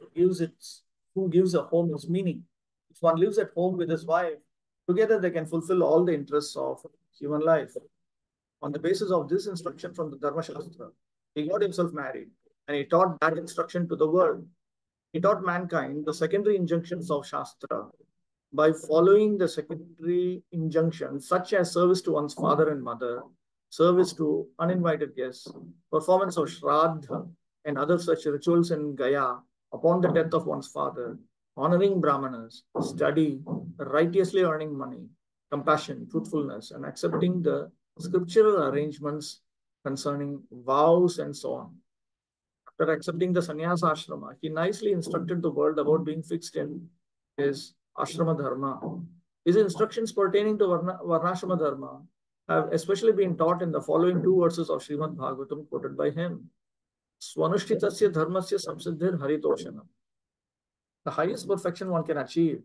who gives a home its meaning. If one lives at home with his wife, together they can fulfill all the interests of human life. On the basis of this instruction from the Dharma Shastra, he got himself married and he taught that instruction to the world. He taught mankind the secondary injunctions of Shastra by following the secondary injunctions such as service to one's father and mother, service to uninvited guests, performance of Shraddha and other such rituals in Gaya upon the death of one's father, honoring Brahmanas, study, righteously earning money, compassion, truthfulness, and accepting the scriptural arrangements concerning vows and so on. After accepting the sannyasa ashrama, he nicely instructed the world about being fixed in his ashrama dharma. His instructions pertaining to varnashrama dharma have especially been taught in the following two verses of Srimad Bhagavatam quoted by him. Swanushtitasya dharmasya samsiddhir haritoshanam. The highest perfection one can achieve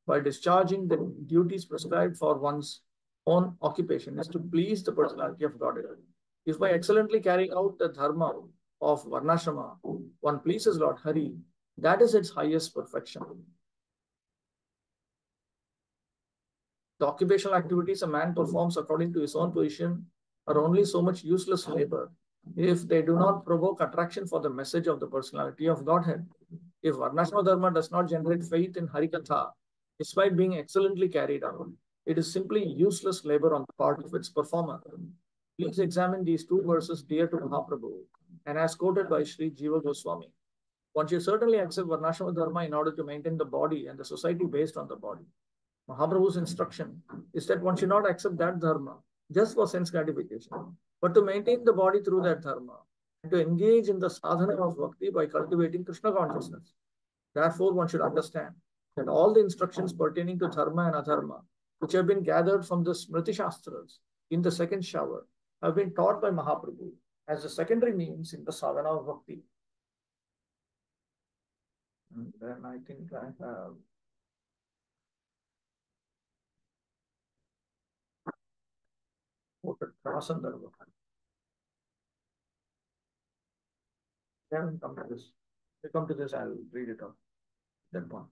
by discharging the duties prescribed for one's own occupation is to please the personality of Godhead. If by excellently carrying out the dharma of varnashrama, one pleases Lord Hari, that is its highest perfection. The occupational activities a man performs according to his own position are only so much useless labor if they do not provoke attraction for the message of the personality of Godhead. If varnashrama dharma does not generate faith in Harikatha, despite being excellently carried out, it is simply useless labor on the part of its performer. Please examine these two verses dear to Mahaprabhu and as quoted by Sri Jiva Goswami. One should certainly accept varnashrama dharma in order to maintain the body and the society based on the body. Mahaprabhu's instruction is that one should not accept that dharma just for sense gratification, but to maintain the body through that dharma and to engage in the sadhana of bhakti by cultivating Krishna consciousness. Therefore, one should understand that all the instructions pertaining to dharma and adharma, which have been gathered from the Smriti Shastras in the second shower, have been taught by Mahaprabhu as the secondary means in the sadhana of bhakti. And then I think I have quoted Prasandharva. We haven't come to this. We come to this, I'll read it out. That one.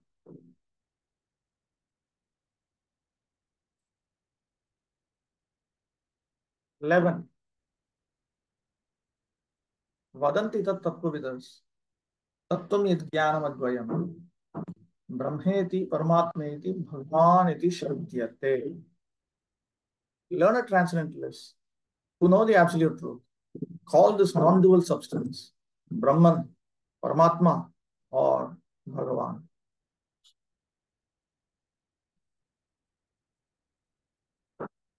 11. Vadanti tat tattvavidas tattvam yad jnanam advayam brahmeti paramatmeti bhagavaniti shraddhyate. Learned transcendentalists who know the absolute truth call this non-dual substance Brahman, Paramatma, or Bhagavan.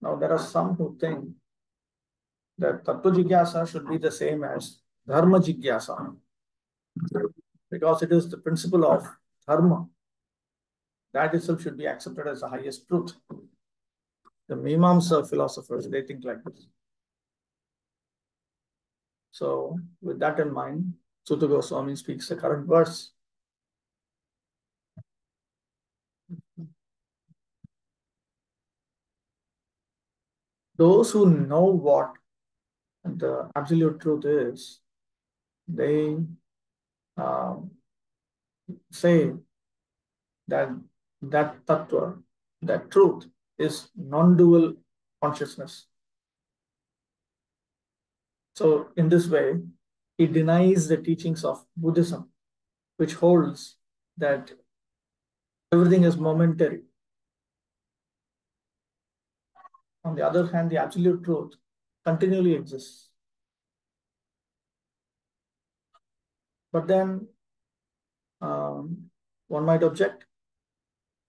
Now there are some who think that Tattva Jigyasa should be the same as Dharma Jigyasa because it is the principle of Dharma. That itself should be accepted as the highest truth. The Mimamsa philosophers, they think like this. So, with that in mind, Sutta Goswami speaks the current verse. Those who know what the absolute truth is, they say that that tattva, that truth, is non-dual consciousness. So in this way, it denies the teachings of Buddhism, which holds that everything is momentary. On the other hand, the absolute truth continually exists. But then one might object,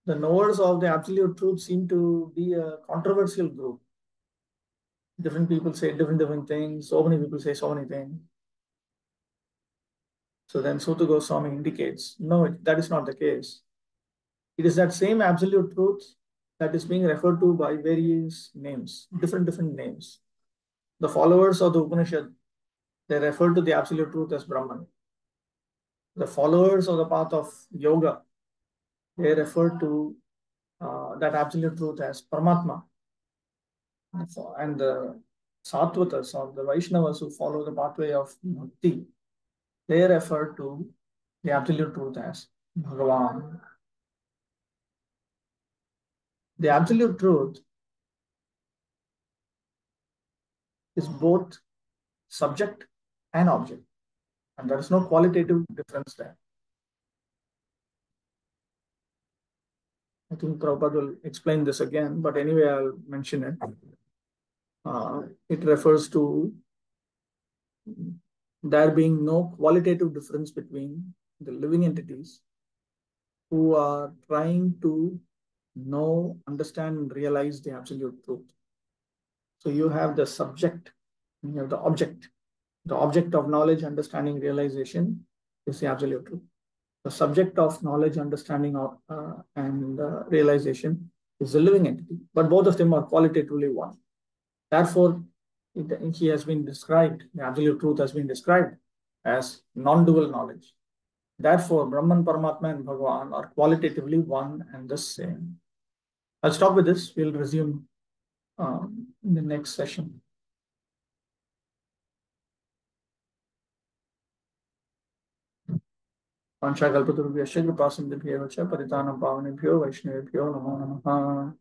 the knowers of the absolute truth seem to be a controversial group. Different people say different things. So many people say so many things. So then Sutta Goswami indicates, no, that is not the case. It is that same absolute truth that is being referred to by various names, different names. The followers of the Upanishad, they refer to the absolute truth as Brahman. The followers of the path of yoga, they refer to that absolute truth as Paramatma. And the Sattvatas or the Vaishnavas who follow the pathway of Bhakti, they refer to the absolute truth as Bhagavan. The absolute truth is both subject and object, and there is no qualitative difference there. I think Prabhupada will explain this again, but anyway, I'll mention it. It refers to there being no qualitative difference between the living entities who are trying to know, understand, and realize the absolute truth. So you have the subject, you have the object. The object of knowledge, understanding, realization is the absolute truth. The subject of knowledge, understanding, and realization is the living entity, but both of them are qualitatively one. Therefore, he has been described, the absolute truth has been described as non-dual knowledge. Therefore, Brahman, Paramatma, and Bhagavan are qualitatively one and the same. I'll stop with this. We'll resume in the next session. Panchakalpatarubhyasya kripasinubhyo vacha paritanam pavanebhyo vaishnavebhyo namo namaha.